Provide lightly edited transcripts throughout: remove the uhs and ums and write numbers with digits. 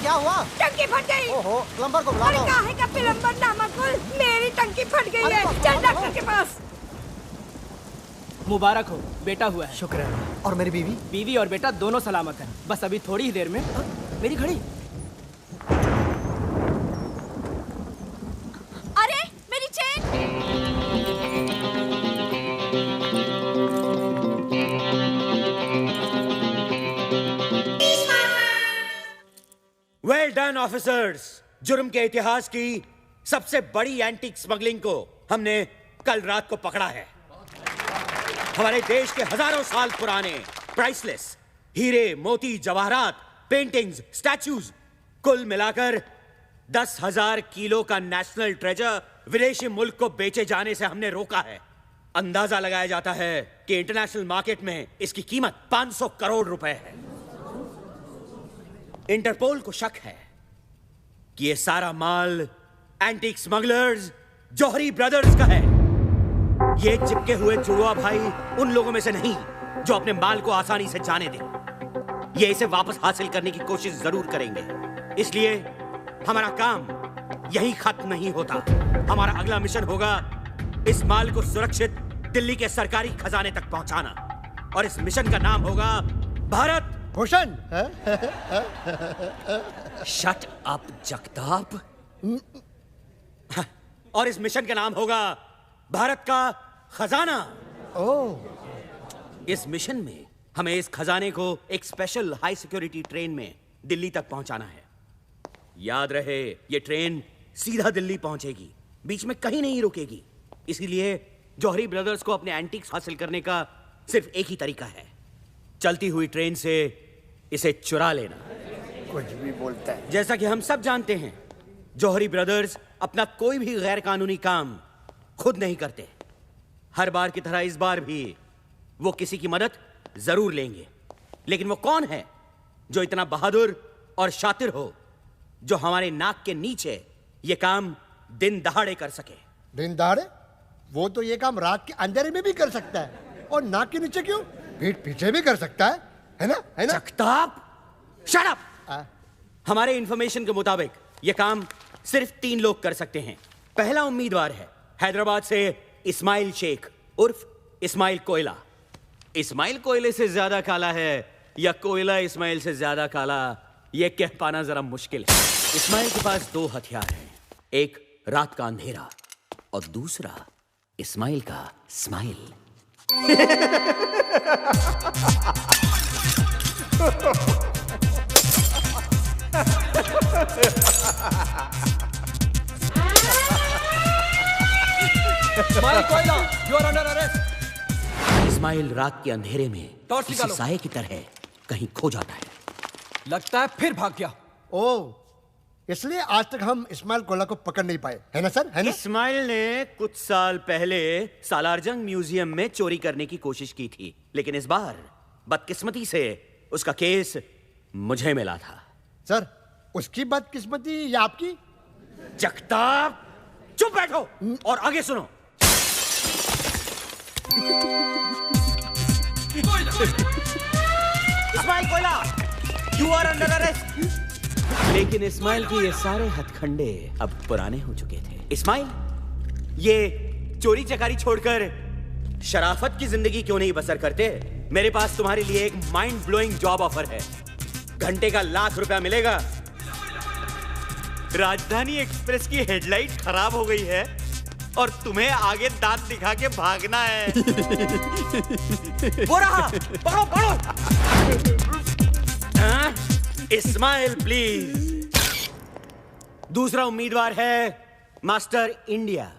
क्या हुआ? टंकी फट गई। ओहो, प्लम्बर को बुला लो। अरे काहे का प्लम्बर नामकुल, मेरी टंकी फट गई है। चल डॉक्टर के पास। मुबारक हो, बेटा हुआ है। शुक्र है। और मेरी बीवी? बीवी और बेटा दोनों सलामत हैं। बस अभी थोड़ी ही देर में। मेरी घड़ी। अरे मेरी चेन। Well done officers. जुर्म के इतिहास की सबसे बड़ी एंटीक स्मगलिंग को हमने कल रात को पकड़ा है। हमारे देश के हजारों साल पुराने प्राइसलेस हीरे, मोती, जवाहरात, पेंटिंग्स, स्टैच्यूज, कुल मिलाकर 10,000 किलो का नेशनल ट्रेजर विदेशी मुल्क को बेचे जाने से हमने रोका है। अंदाजा लगाया जाता है कि इंटरनेशनल मार्केट में इसकी कीमत 500 करोड़ रुपए है। इंटरपोल को शक है कि यह सारा माल एंटीक स्मगलर्स जौहरी ब्रदर्स का है। ये चिपके हुए जुड़वा भाई उन लोगों में से नहीं जो अपने माल को आसानी से जाने दें। ये इसे वापस हासिल करने की कोशिश जरूर करेंगे। इसलिए हमारा काम यही खत्म नहीं होता। हमारा अगला मिशन होगा इस माल को सुरक्षित दिल्ली के सरकारी खजाने तक पहुंचाना। और इस मिशन का नाम होगा भारत भूषण। Shut up Jagtap. और इस मिशन का नाम होगा भारत का खजाना। ओह। इस मिशन में हमें इस खजाने को एक स्पेशल हाई सिक्योरिटी ट्रेन में दिल्ली तक पहुंचाना है। याद रहे, ये ट्रेन सीधा दिल्ली पहुंचेगी, बीच में कहीं नहीं रुकेगी। इसीलिए जौहरी ब्रदर्स को अपने एंटीक्स हासिल करने का सिर्फ एक ही तरीका है, चलती हुई ट्रेन से इसे चुरा लेना। कुछ भी बोलता है। जैसा कि हम सब जानते हैं, जौहरी ब्रदर्स अपना कोई भी गैर कानूनी काम खुद नहीं करते। हर बार की तरह इस बार भी वो किसी की मदद जरूर लेंगे। लेकिन वो कौन है जो इतना बहादुर और शातिर हो, जो हमारे नाक के नीचे ये काम दिन दहाड़े कर सके? दिन दहाड़े? वो तो ये काम रात के अंधेरे में भी कर सकता है। और नाक के नीचे क्यों? पीठ पीछे भी कर सकता है ना? है ना? Jagtap, shut up. हमारे इंफॉर्मेशन के मुताबिक ये काम सिर्फ 3 लोग कर सकते हैं। पहला उम्मीदवार है हैदराबाद से इस्माइल शेख उर्फ इस्माइल कोयला। इस्माइल कोयले से ज्यादा काला है या कोयला इस्माइल से ज्यादा काला, यह कह पाना जरा मुश्किल है। इस्माइल के पास 2 हथियार हैं, एक रात का अंधेरा और दूसरा इस्माइल का स्माइल। इस्माइल कोयला, you are under arrest। Ismail रात के अंधेरे में टॉर्च किसी निकालो। साये की तरह कहीं खो जाता है। लगता है फिर भाग गया। ओह, इसलिए आज तक हम इस्माइल कोयला को पकड़ नहीं पाए, है ना सर? है ना? इस्माइल ने कुछ साल पहले सालारजंग म्यूजियम में चोरी करने की कोशिश की थी, लेकिन इस बार बदकिस्मती से उसका केस मुझे मिला था। सर, उसकी बदकिस्मती या आपकी? जगताप, चुप बैठो और आगे सुनो। इस्माइल कोयला, यू आर अंडर अरेस्ट। लेकिन इस्माइल के ये सारे हथकंडे अब पुराने हो चुके थे। इस्माइल, ये चोरी चकारी छोड़कर शराफत की जिंदगी क्यों नहीं बसर करते? मेरे पास तुम्हारे लिए एक माइंड ब्लोइंग जॉब ऑफर है। घंटे का ₹1,00,000 मिलेगा। राजधानी एक्सप्रेस की हेडलाइट खराब हो गई है और तुम्हें आगे दांत दिखा के भागना है। वो रहा, पढ़ो पढ़ो। इस्माइल प्लीज। दूसरा उम्मीदवार है master India.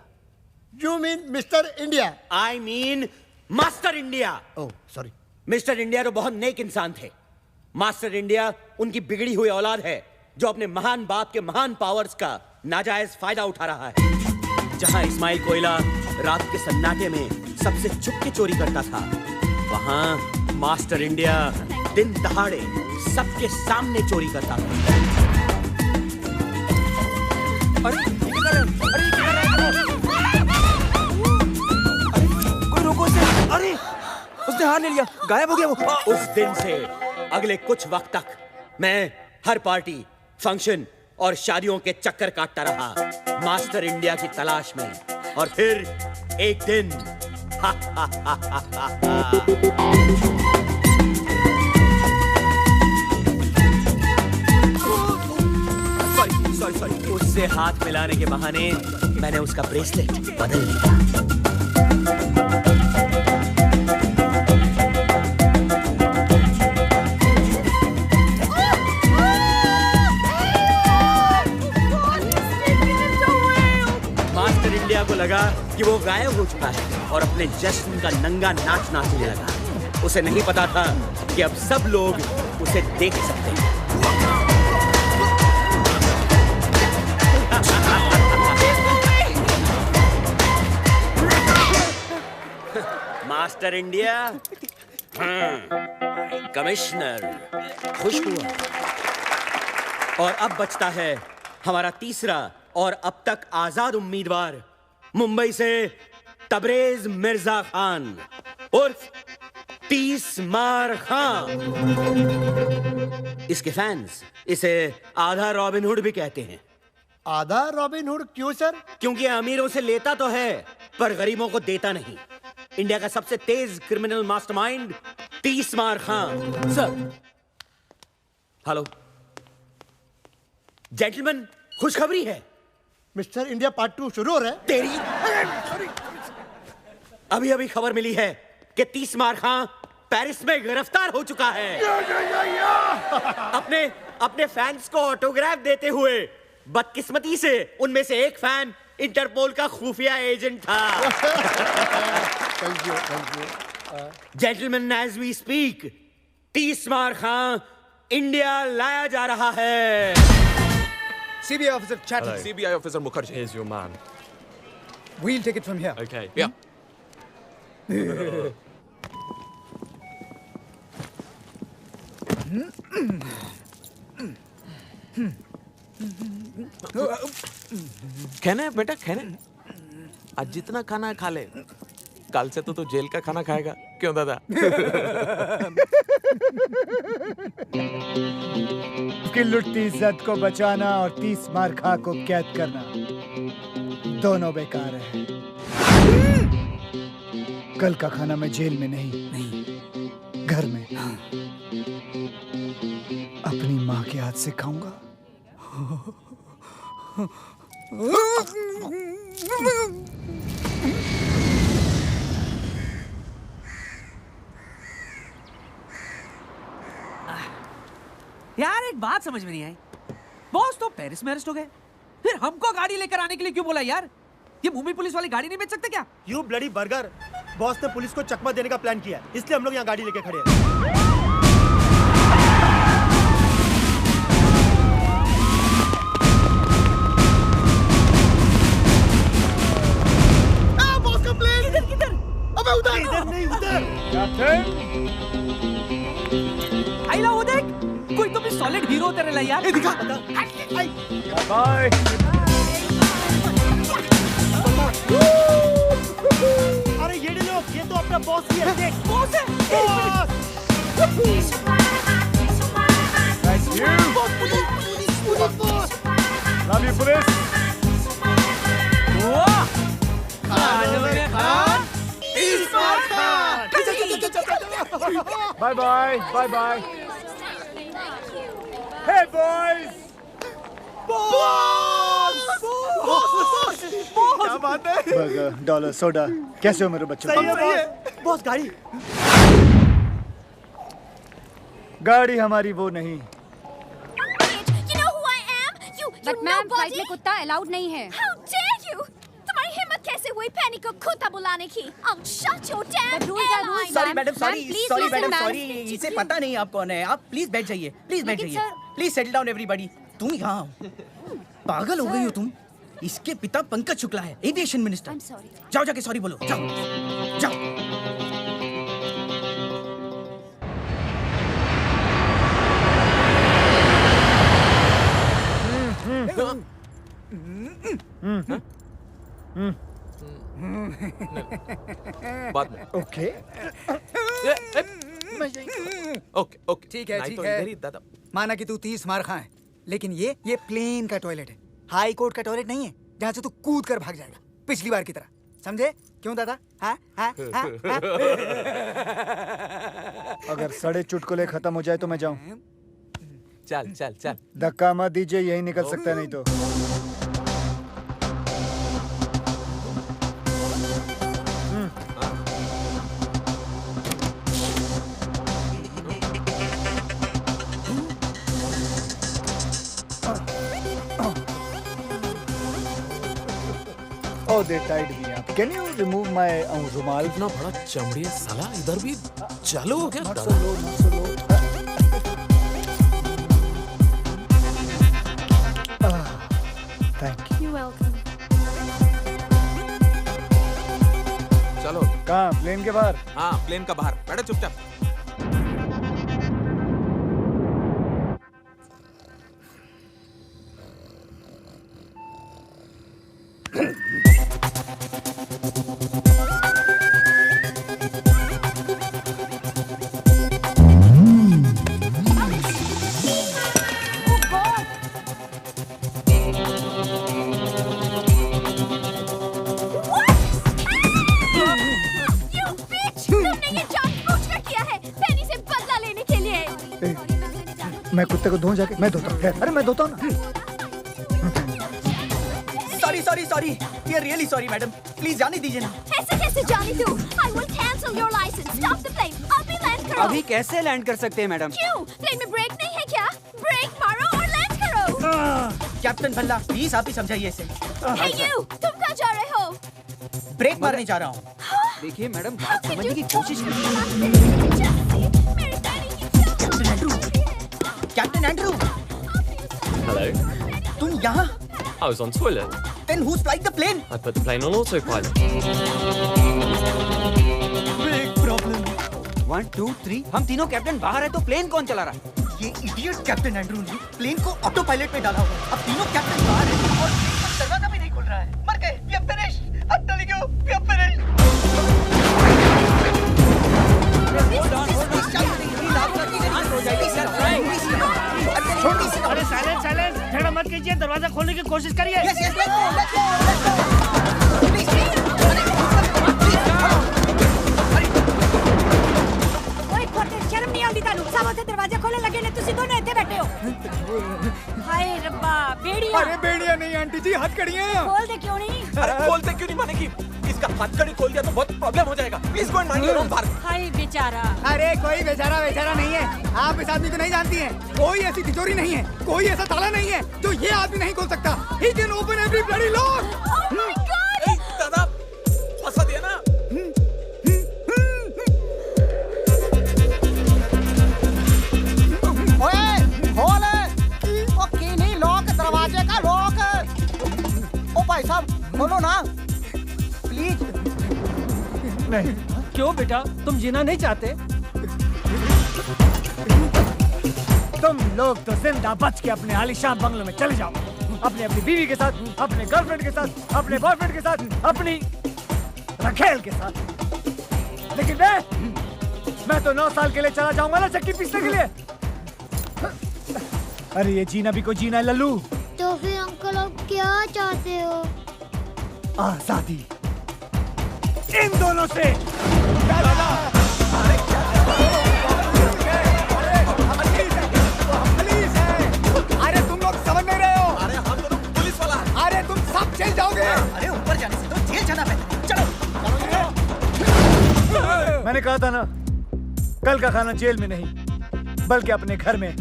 You mean mister India? I mean master India. Oh sorry. Mister India तो बहुत नेक इंसान थे। मास्टर इंडिया उनकी बिगड़ी हुई औलाद है जो अपने महान बाप के महान पावर्स का नाजायज फायदा उठा रहा है। जहां इस्माइल कोयला रात के सन्नाटे में सबसे छुप के चोरी करता था, वहां मास्टर इंडिया दिन दहाड़े सबके सामने चोरी करता था। कोई रोको उसे। अरे उसने हार ले लिया, गायब हो गया वो। उस दिन से अगले कुछ वक्त तक मैं हर पार्टी, फंक्शन और शादियों के चक्कर काटता रहा मास्टर इंडिया की तलाश में, और फिर एक दिन सॉरी उससे हाथ मिलाने के बहाने मैंने उसका ब्रेसलेट बदल लिया। मास्टर इंडिया को लगा कि वो गायब हो चुका है और अपने जश्न का नंगा नाच नाचने लगा। उसे नहीं पता था कि अब सब लोग उसे देख सकते हैं। मास्टर इंडिया, कमिश्नर खुश हुआ। और अब बचता है हमारा तीसरा और अब तक आजाद उम्मीदवार, मुंबई से तबरेज मिर्जा खान उर्फ 30 मार खान। इसके फैंस इसे आधा रॉबिन हुड भी कहते हैं। आधा रॉबिन हुड क्यों सर? क्योंकि अमीरों से लेता तो है पर गरीबों को देता नहीं। इंडिया का सबसे तेज criminal mastermind 30 Maar Khan. Sir, hello gentleman, खुशखबरी है। मिस्टर इंडिया पार्ट 2 शुरू हो रहा है। तेरी अभी अभी खबर मिली है कि 30 मार खान पेरिस में गिरफ्तार हो चुका है। अपने फैंस को ऑटोग्राफ देते हुए। बदकिस्मती से उनमें से एक फैन इंटरपोल का खुफिया एजेंट था। Thank you. Gentleman, as we speak 30 Maar Khan India लाया जा रहा है। CBI officer Chatterjee. CBI officer Mukherjee. Here's your man. We'll take it from here. Okay. Yeah. खाना है बेटा, खाना है। आज जितना खाना है खा ले। कल से तो तू जेल का खाना खाएगा, क्यों दादा? की लुटती इज्जत को बचाना और 30 मार खा को कैद करना दोनों बेकार है। कल का खाना मैं जेल में नहीं, घर में अपनी माँ के हाथ से खाऊंगा। यार एक बात समझ में नहीं आई, बॉस तो पेरिस में अरेस्ट हो गए, फिर हमको गाड़ी लेकर आने के लिए क्यों बोला यार? ये मुंबई पुलिस वाली गाड़ी नहीं बेच सकते क्या? यू ब्लडी बर्गर, बॉस ने पुलिस को चकमा देने का प्लान किया, इसलिए हम लोग यहाँ गाड़ी लेके खड़े हैं। बॉस का प्लेन किधर? अबे उधर नहीं, उधर। आइला वो देख, कोई तो भी सॉलिड हीरो तेरे लिए यार। दिखा। बाय। अरे ये लोग, ये तो अपना बॉस ही है। देख, बॉस है। That's you. Love you, police. Bye bye. Bye bye. Hey boys. क्या बात है? बर्गर, डॉलर, सोडा, कैसे हो मेरे बच्चों? सही है बॉस, गाड़ी। गाड़ी हमारी वो नहीं। You know who I am? You but ma'am nobody? Flight में कुत्ता अलाउड नहीं है। How dare you? तुम्हारी हिम्मत कैसे हुई पैनी को कुत्ता बुलाने की? I'll shut your damn But rules are airline. rules, sorry ma'am. Madam, Ma'am, sorry please sorry listen, madam, ma'am. Sorry, इसे पता नहीं आप कौन है। आप प्लीज बैठ जाइए, प्लीज बैठ लेकिन जाइए, sir- please settle down everybody. तुम यहाँ पागल हो गई हो तुम? इसके पिता पंकज शुक्ला है, एविएशन मिनिस्टर। I'm sorry. जाओ जाके सॉरी बोलो, जाओ जाओ। बाद में। ओके। ओके ओके ठीक है, नहीं ठीक तो है। इधर ही दादा। माना कि तू 30 मार खा है, लेकिन ये प्लेन का टॉयलेट है, हाई कोर्ट का टॉयलेट नहीं है जहाँ से तू कूद कर भाग जाएगा पिछली बार की तरह, समझे? क्यों दादा? हाँ हाँ हाँ हाँ? अगर सड़े चुटकुले खत्म हो जाए तो मैं जाऊं। चल चल चल। धक्का मत दीजिए, यही निकल सकता है नहीं तो। Oh, they tied me up. Can you remove my रुमाल? इतना बड़ा चमड़ी है साला, इधर भी चालू हो गया। Not so low, not so low. Thank you. You're welcome. चलो। कहाँ? प्लेन के बाहर? हाँ, प्लेन का बाहर। बैठो चुपचाप। मैं कुत्ते को धोऊं जाके? मैं धोता हूँ। अरे मैं धोता हूँ ना। सॉरी, ये रियली सॉरी मैडम, प्लीज जाने दीजिए ना। ऐसे कैसे जाने दूं? I will cancel your license. Stop the plane. अभी लैंड करो। अभी कैसे लैंड कर सकते हैं मैडम? क्यों? प्लेन में ब्रेक नहीं है क्या? ब्रेक मारो और लैंड करो। कैप्टन भल्ला, प्लीज आप ही समझाइए इसे। Hey you, तुम कहाँ जा रहे हो? ब्रेक मारने जा रहा हूँ। देखिए मैडम, बात समझने की कोशिश कीजिए। Captain Andrew. Hello. तुम यहाँ? I was on toilet. Then who's flying the plane? I put the plane on autopilot. Big problem. 1, 2, 3, हम तीनों कैप्टन बाहर है तो प्लेन कौन चला रहा है? ये इडियट कैप्टन एंड्रू ने प्लेन को ऑटो पायलट में डाला हुआ है। अब तीनों कैप्टन बाहर हैं और प्लेन का दरवाजा भी नहीं खुल रहा है। मर गए। We are finished. I'm telling you, we are finished. अरे साइलेंस, झगड़ा मत कीजिए, दरवाजा खोलने की कोशिश करिए। शर्म नहीं आती तानू, सब होते दरवाजा खोलने लगे ने, तुसी दोनों इतने बैठे हो। हाय रब्बा, बेड़िया। अरे बेड़िया नहीं आंटी जी, हथकड़ियाँ। खोल दे क्यों नहीं? अरे खोलते क्यों नहीं मानेगी? इसका हथकड़ी खोल दिया तो बहुत प्रॉब्लम हो जाएगा। Please go and mind your own park. हाय बेचारा। अरे कोई बेचारा नहीं है। आप इस आदमी को नहीं जानती हैं। कोई ऐसी तिजोरी नहीं है, कोई ऐसा ताला नहीं है जो ये आदमी नहीं खोल सकता। He can open every bloody lock. Oh my God! ए, दादा, फंसा दिया ना? ओए, खोल। ओ कीनी लॉक, दरवाजे का लॉक। ओ भाई साहब, खोलो ना, प्लीज। नहीं। क्यों बेटा, तुम जीना नहीं चाहते? तुम लोग तो जिंदा बच के अपने आलीशान बंगलों में चले जाओ, अपनी बीवी के साथ, अपने गर्लफ्रेंड के साथ, अपने बॉयफ्रेंड के साथ, अपनी रखेल के साथ। लेकिन मैं तो 9 साल के लिए चला जाऊंगा ना चक्की पीसने के लिए। अरे ये जीना भी कोई जीना है लल्लू। तो फिर अंकल आप क्या चाहते हो? आजादी इन दोनों से। अरे तुम लोग समझ नहीं रहे हो। अरे हम दोनों पुलिस वाला। अरे तुम सब जेल जाओगे। अरे ऊपर जाने से तो जेल जाना पड़ता। चलो। मैंने कहा था ना, कल का खाना जेल में नहीं बल्कि अपने घर में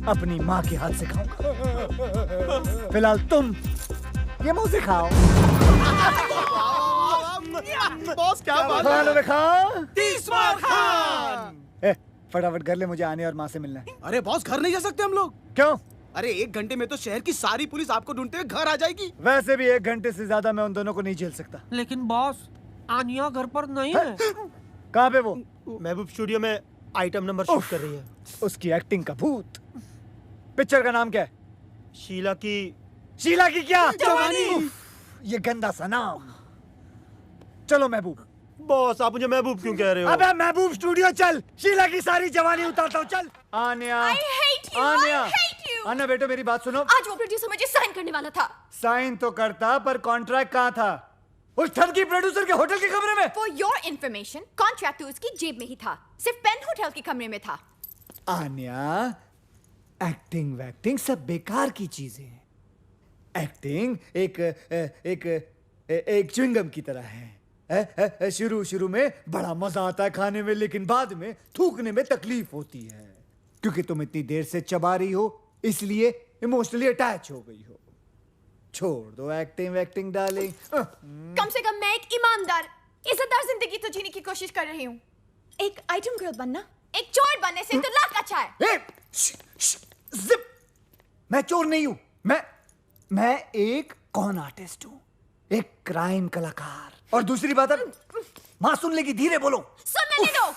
अपनी माँ के हाथ से खाऊंगा। फिलहाल तुम ये मुंह से खाओ। बॉस क्या बात खान में खाओ। 30 मार खान। फटाफट कर ले, मुझे आने और माँ से मिलना है। अरे बॉस, घर नहीं जा सकते हम लोग? क्यों? अरे 1 घंटे में तो शहर की सारी पुलिस आपको ढूंढते हुए घर आ जाएगी। वैसे भी 1 घंटे से ज्यादा मैं उन दोनों को नहीं झेल सकता। लेकिन बॉस, आनिया घर पर नहीं है। कहाँ पे वो? महबूब स्टूडियो में आइटम नंबर शूट कर रही है। उसकी एक्टिंग का भूत। पिक्चर का नाम क्या है? शीला की क्या? जवानी। ये गंदा सा नाम। चलो महबूब। बॉस, आप मुझे महबूब क्यों कह रहे हो? अबे महबूब स्टूडियो चल, शीला की सारी जवानी उतारता हूँ। चल Anya. I hate you. Anya. I hate you. हो? अन्ना बेटा मेरी बात सुनो। आज वो प्रोड्यूसर मुझे साइन करने वाला था। साइन तो करता, पर कॉन्ट्रैक्ट कहाँ था? उस ठगी प्रोड्यूसर के होटल के कमरे में। For your information, कॉन्ट्रैक्ट तो उसकी जेब में ही था, सिर्फ पेन होटल के कमरे में था। आन्या, एक्टिंग वैक्टिंग सब बेकार की चीजें हैं। एक्टिंग एक च्युइंगम की तरह है। शुरू में बड़ा मजा आता है खाने में, लेकिन बाद में थूकने में तकलीफ होती है, क्योंकि तुम इतनी देर से चबा रही हो, इसलिए इमोशनली अटैच हो गई हो। छोड़ दो एक्टिंग वैक्टिंग डार्लिंग। कम से कम मैं एक ईमानदार, इज्जतदार जिंदगी तो जीने की कोशिश कर रही हूँ। एक आइटम गर्ल बनना एक चोर बनने से तो लाख अच्छा है। जिप! मैं चोर नहीं हूं, मैं एक कॉन आर्टिस्ट हूं, एक क्राइम कलाकार। और दूसरी बात है, माँ सुन लेगी, धीरे बोलो। सुनने दो।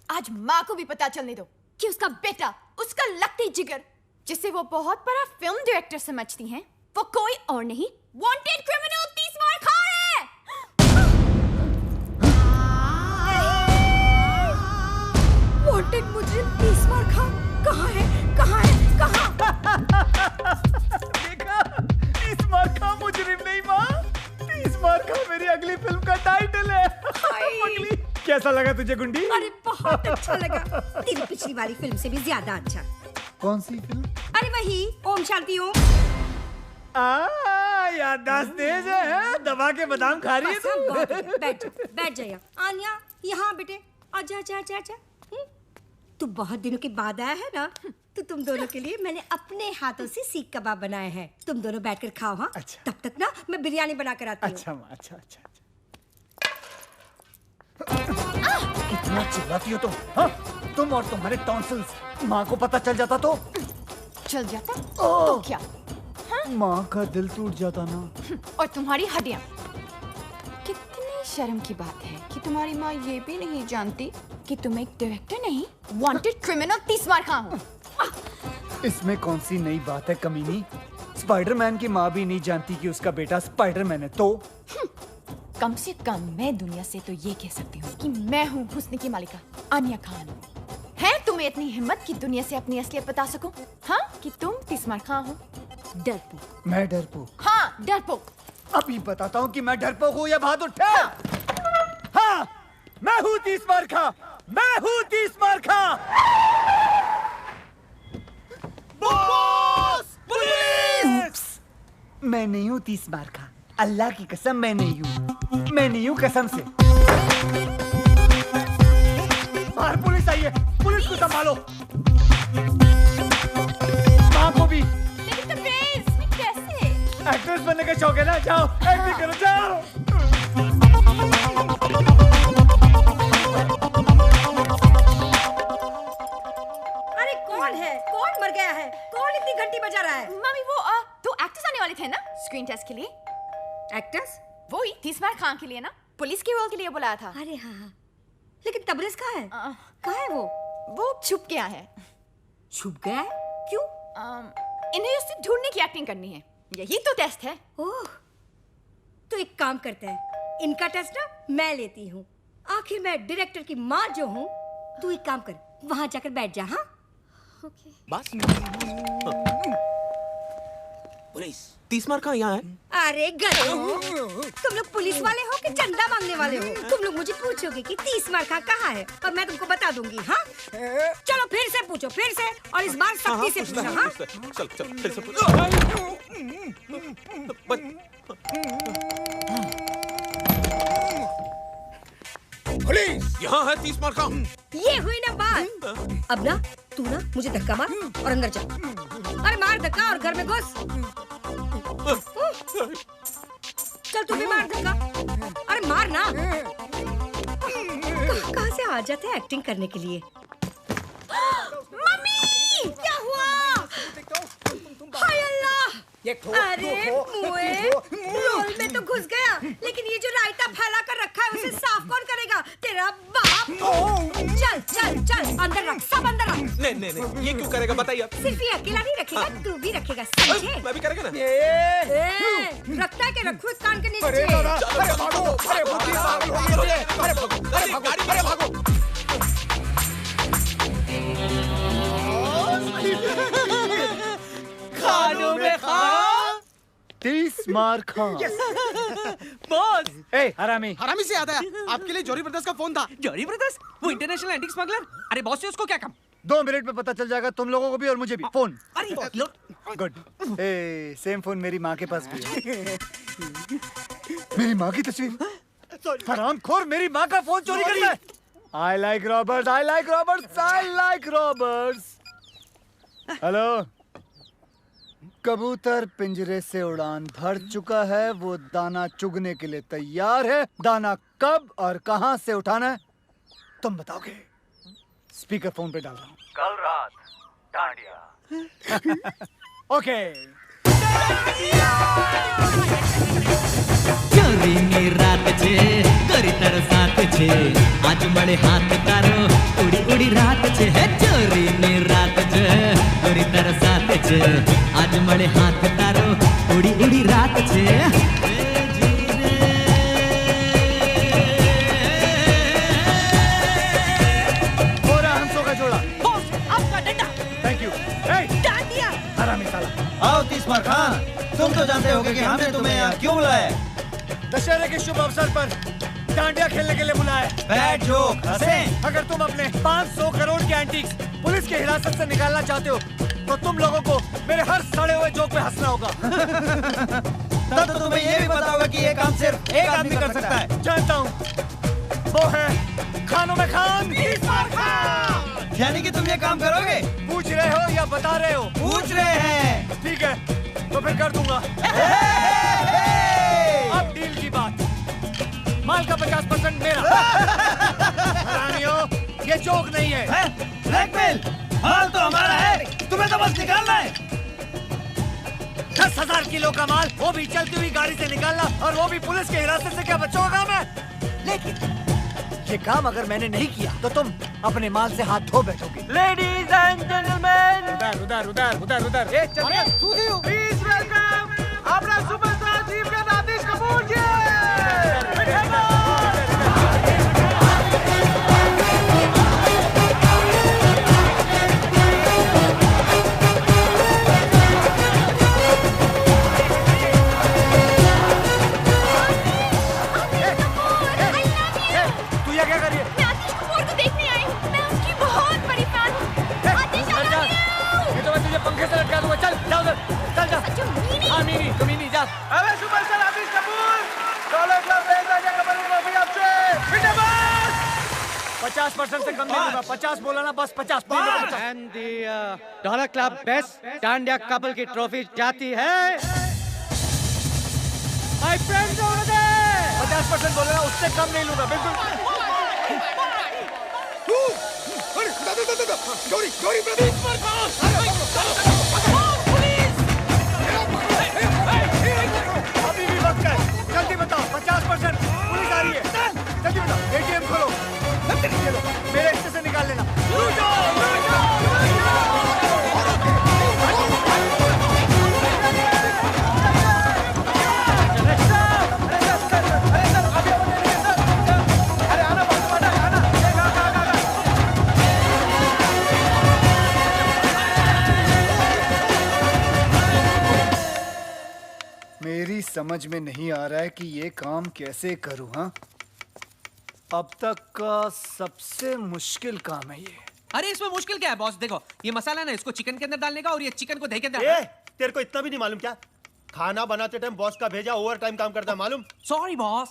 आज माँ को भी पता चलने दो कि उसका बेटा, उसका लकड़ी जिगर, जिसे वो बहुत बड़ा फिल्म डायरेक्टर समझती हैं, वो कोई और नहीं, वांटेड क्रिमिनल 30 मार खा है। वांटेड मुजरिम 30 मार खा कहाँ है? देखा, 30 मार खा मुजरिम नहीं माँ, 30 मार खा मेरी अगली फिल्म का टाइटल है। पगली, कैसा लगा तुझे गुंडी? अरे बहुत अच्छा लगा, तेरी पिछली वाली फिल्म से भी ज्यादा अच्छा। कौन सी फिल्म? अरे वही ओम शांति ओम। याददाश्त तेज है, दबा के बादाम खा रही है तू। बैठ जा आन्या, यहाँ बेटे, आजा जा जा जा। तू बहुत दिनों के बाद आया है ना, तो तुम दोनों के लिए मैंने अपने हाथों से सीख कबाब बनाए हैं। तुम दोनों बैठकर खाओ। हाँ, अच्छा। तब तक ना मैं बिरयानी बना कर आती हूँ। अच्छा माँ, अच्छा। कितना चिल्लाती हो तुम? हाँ? तुम और तुम्हारे टॉन्सिल्स, माँ को पता चल जाता तो? चल जाता तो क्या? माँ का दिल टूट जाता ना। और तुम्हारी हड्डियां। कितनी शर्म की बात है कि तुम्हारी माँ ये भी नहीं जानती कि तुम एक डायरेक्टर नहीं, वांटेड क्रिमिनल 30 मार खा हो। इसमें कौन सी नई बात है कमीनी? स्पाइडरमैन की माँ भी नहीं जानती कि उसका बेटा स्पाइडरमैन है तो? कम से कम मैं दुनिया से तो ये कह सकती हूँ कि मैं हूँ हुस्न की मालिका आन्या खान। है तुम्हें इतनी हिम्मत कि दुनिया से अपनी असलियत बता सको? हाँ, कि तुम 30 मार खा हो। डरपोक। मैं डरपोक? हाँ, डरपोक। अभी बताता हूँ कि मैं डरपोक हूँ या बहादुर ठे। हाँ, मैं हूँ 30 मार खा, मैं हूँ 30 मार खा। बॉस! पुलिस! मैं नहीं हूँ 30 मार खा, अल्लाह की कसम मैं नहीं हूँ, मैं नहीं हूँ कसम से। बाहर पुलिस आई है, पुलिस को संभालो। माँ को भी। एक्ट्रेस बनने का शौक है ना, जाओ एक्टिंग करो, जाओ। अरे कौन है? कौन मर गया है? कौन इतनी घंटी बजा रहा है? मम्मी वो 2 एक्टर्स आने वाले थे ना स्क्रीन टेस्ट के लिए। एक्टर्स? वही 30 मार खान के लिए ना, पुलिस के रोल के लिए बुलाया था। अरे हाँ, लेकिन तबरेज कहाँ है? कहाँ है वो छुप गया है। छुप गया है? क्यों? इन्हें उससे ढूंढने की एक्टिंग करनी है, यही तो टेस्ट है। ओह, तो एक काम करते हैं, इनका टेस्ट ना मैं लेती हूँ। आखिर मैं डायरेक्टर की माँ जो हूँ। तू एक काम कर, वहाँ जाकर बैठ जा। हाँ, ओके। बस। पुलिस 30 मार खा यहाँ है। अरे गधो, तुम लोग पुलिस वाले हो कि चंदा मांगने वाले हो? तुम लोग मुझे पूछोगे कि 30 मार खा कहाँ है, और मैं तुमको बता दूंगी। हाँ, चलो फिर से पूछो, फिर से, और इस बार सख्ती से पूछना। हाँ, चल फिर से पूछो। पुलिस यहाँ है 30 मार खा। ये हुई ना बात। अब ना तू ना मुझे धक्का मार और अंदर जा। अरे मार धक्का और घर में घुस। चल तू भी मार धक्का। अरे मार ना। कहाँ से आ जाते हैं एक्टिंग करने के लिए? मम्मी, क्या हुआ? हाय अल्लाह! अरे मुए, रोल में तो घुस गया, लेकिन ये जो रायता फैला कर रखा है उसे साफ कौन करेगा? तेरा बाप। चल चल चल, अंदर रख, सब अंदर रख। नहीं, ये क्यों करेगा बताइए। सिर्फ ये अकेला नहीं रखेगा, तू भी रखेगा, समझे? मैं भी करेगा ना। रखता है कि रखो इस कान के नीचे। अरे भागो, अरे भागो। तीस मार खां। बॉस। ए हरामी। हरामी से याद आया, आपके लिए जॉरी ब्रदर्स का फोन था। जॉरी ब्रदर्स? वो इंटरनेशनल एंटीक स्मगलर? अरे बॉस से उसको क्या काम? 2 मिनट में पता चल जाएगा तुम लोगों को भी और मुझे भी। फोन। अरे लो। गुड। ए सेम फोन मेरी माँ के पास भी है। मेरी माँ की तस्वीर। हरामखोर मेरी माँ का फोन चोरी करता है। I like robbers, I like robbers, I like robbers. Hello. कबूतर पिंजरे से उड़ान भर चुका है, वो दाना चुगने के लिए तैयार है। दाना कब और कहां से उठाना है तुम बताओगे। स्पीकर फोन पे डाल रहा हूँ। कल रात डांडिया। ओके। ચોરીની રાત છે કરી તારો સાથ છે આજ મળે હાથ તારો ઉડી ઉડી રાત છે હે ચોરીની રાત છે કરી તારો સાથ છે આજ મળે હાથ તારો ઉડી ઉડી રાત છે पूरा हंसों का जोड़ा। बॉस आपका डंडा। Thank you. डांडिया। हरामी साला। आओ तीसमार खान, तुम तो जानते होगे कि हमने तुम्हें यहाँ क्यों बुलाया है। दशहरे के शुभ अवसर पर डांडिया खेलने के लिए बुलाया है। बैड जोक, हंसे। अगर तुम अपने 500 करोड़ के एंटीक्स पुलिस की हिरासत से निकालना चाहते हो तो तुम लोगों को मेरे हर सड़े हुए जोक पे हंसना होगा। तब तो तुम्हें ये भी पता होगा कि ये काम सिर्फ एक आदमी कर सकता है। जानता हूँ, वो है खानों में खान। यानी कि तुम ये काम करोगे? पूछ रहे हो या बता रहे हो? पूछ रहे हैं। ठीक है, तो फिर कर दूंगा। अब डील की बात। माल का 50% मेरा। हरामियों, ये जोक नहीं है। ब्लैकमेल। माल तो हमारा है, तुम्हें तो बस निकालना है। 10,000 किलो का माल, वो भी चलती हुई गाड़ी से निकालना, और वो भी पुलिस की हिरासत से। क्या बच्चों का काम है? लेकिन ये काम अगर मैंने नहीं किया तो तुम अपने माल से हाथ धो बैठोगे। लेडीज एंड जेंटलमैन, उधर उधर उधर उधर उधर। ए चलिए, प्लीज वेलकम अपना सुपरस्टार चीफ का आतिश कपूर जी। अबे सुपरस्टार आतिश कपूर, डॉलर क्लब देगा क्या कमल ट्रॉफी आपसे? 50% से कम नहीं होगा। 50 बोला ना, बस 50। And the dollar club best dandiya couple की ट्रॉफी जाती है माय फ्रेंड्स ओवर देयर। 50% बोला ना, उससे कम नहीं लूंगा बिल्कुल। गौरी गौरी अभी भी वक्त है, जल्दी बताओ। 50% पुलिस आ रही है, जल्दी बताओ। ATM खोलो, मेरे हिस्से से निकाल लेना। मेरी समझ में नहीं आ रहा है कि ये काम कैसे करूं। हाँ, अब तक का सबसे मुश्किल काम है ये। अरे इसमें मुश्किल क्या है बॉस? देखो ये मसाला है ना, इसको चिकन के अंदर डालने का, और ये चिकन को दही के अंदर। तेरे को इतना भी नहीं मालूम क्या? खाना बनाते टाइम बॉस का भेजा ओवर टाइम काम करता है, मालूम? Sorry boss.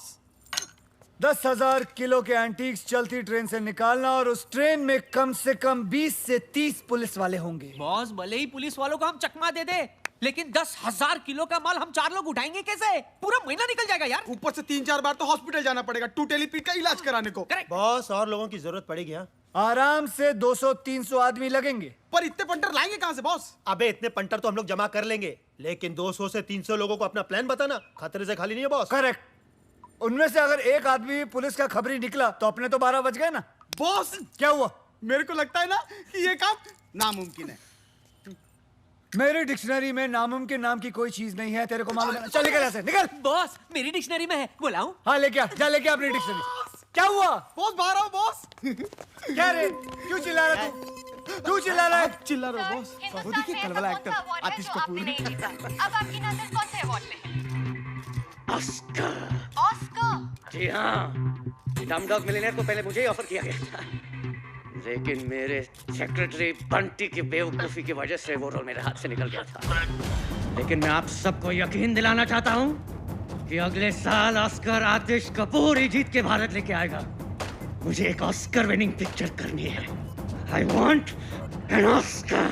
10,000 किलो के एंटीक्स चलती ट्रेन से निकालना, और उस ट्रेन में कम से कम 20 से 30 पुलिस वाले होंगे। बॉस भले ही पुलिस वालों को हम चकमा दे दे, लेकिन 10,000 किलो का माल हम 4 लोग उठाएंगे कैसे? पूरा महीना निकल जाएगा यार। ऊपर से 3-4 बार तो हॉस्पिटल जाना पड़ेगा टूटेली पीट का इलाज कराने को। बॉस और लोगों की जरूरत पड़ेगी। हाँ, आराम से 200-300 आदमी लगेंगे। पर इतने पंटर लाएंगे कहां से बॉस? अबे इतने पंटर तो हम लोग जमा कर लेंगे, लेकिन 200 से 300 लोगों को अपना प्लान बताना खतरे से खाली नहीं है बॉस। करेक्ट। उनमें से अगर एक आदमी पुलिस का खबरी निकला तो अपने तो 12 बज गए ना। बॉस क्या हुआ? मेरे को लगता है ना कि ये काम नामुमकिन है। मेरी डिक्शनरी में नामुमकिन नाम की कोई चीज नहीं है, तेरे को मालूम है? चल निकल ऐसे, निकल। बॉस मेरी डिक्शनरी में है, बुलाऊं? हाँ लेके आ, जा लेके अपनी डिक्शनरी। क्या हुआ? बॉस बाहर आओ बॉस। क्या रे, क्यों चिल्ला रहा तू? तू चिल्ला रहा है? चिल्ला रहा है बॉस। वो देखिए कल वाला एक्टर आतिश कपूर। अब आपकी नजर कौन से अवार्ड पे है? ऑस्कर। ऑस्कर? जी हाँ, डमडॉग मिलियनेयर को पहले मुझे ही ऑफर किया गया था, लेकिन मेरे सेक्रेटरी बंटी की बेवकूफी की वजह से वो रोल मेरे हाथ से निकल गया था। लेकिन मैं आप सबको यकीन दिलाना चाहता हूँ कि अगले साल ऑस्कर आतिश कपूर ही जीत के भारत लेके आएगा। मुझे एक ऑस्कर विनिंग पिक्चर करनी है। I want an Oscar.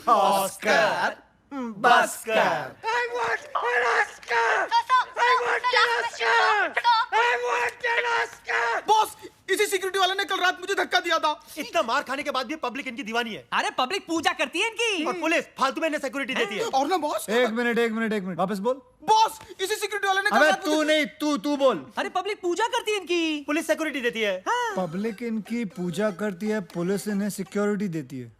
Oscar बस्कर। I want an Oscar! I want an Oscar! I want an Oscar! Boss, इसी सिक्योरिटी वाले ने कल रात मुझे धक्का दिया था। इतना मार खाने के बाद भी पब्लिक इनकी दीवानी है। अरे पब्लिक पूजा करती है इनकी। और पुलिस फालतू में इन्हें सिक्योरिटी देती है। और ना बॉस। एक मिनट वापस बोल। बॉस, इसी सिक्योरिटी वाले ने कल रात तू नहीं, तू बोल। अरे पब्लिक पूजा करती है इनकी। पुलिस सिक्योरिटी देती है। पब्लिक इनकी पूजा करती है, पुलिस इन्हें सिक्योरिटी देती है।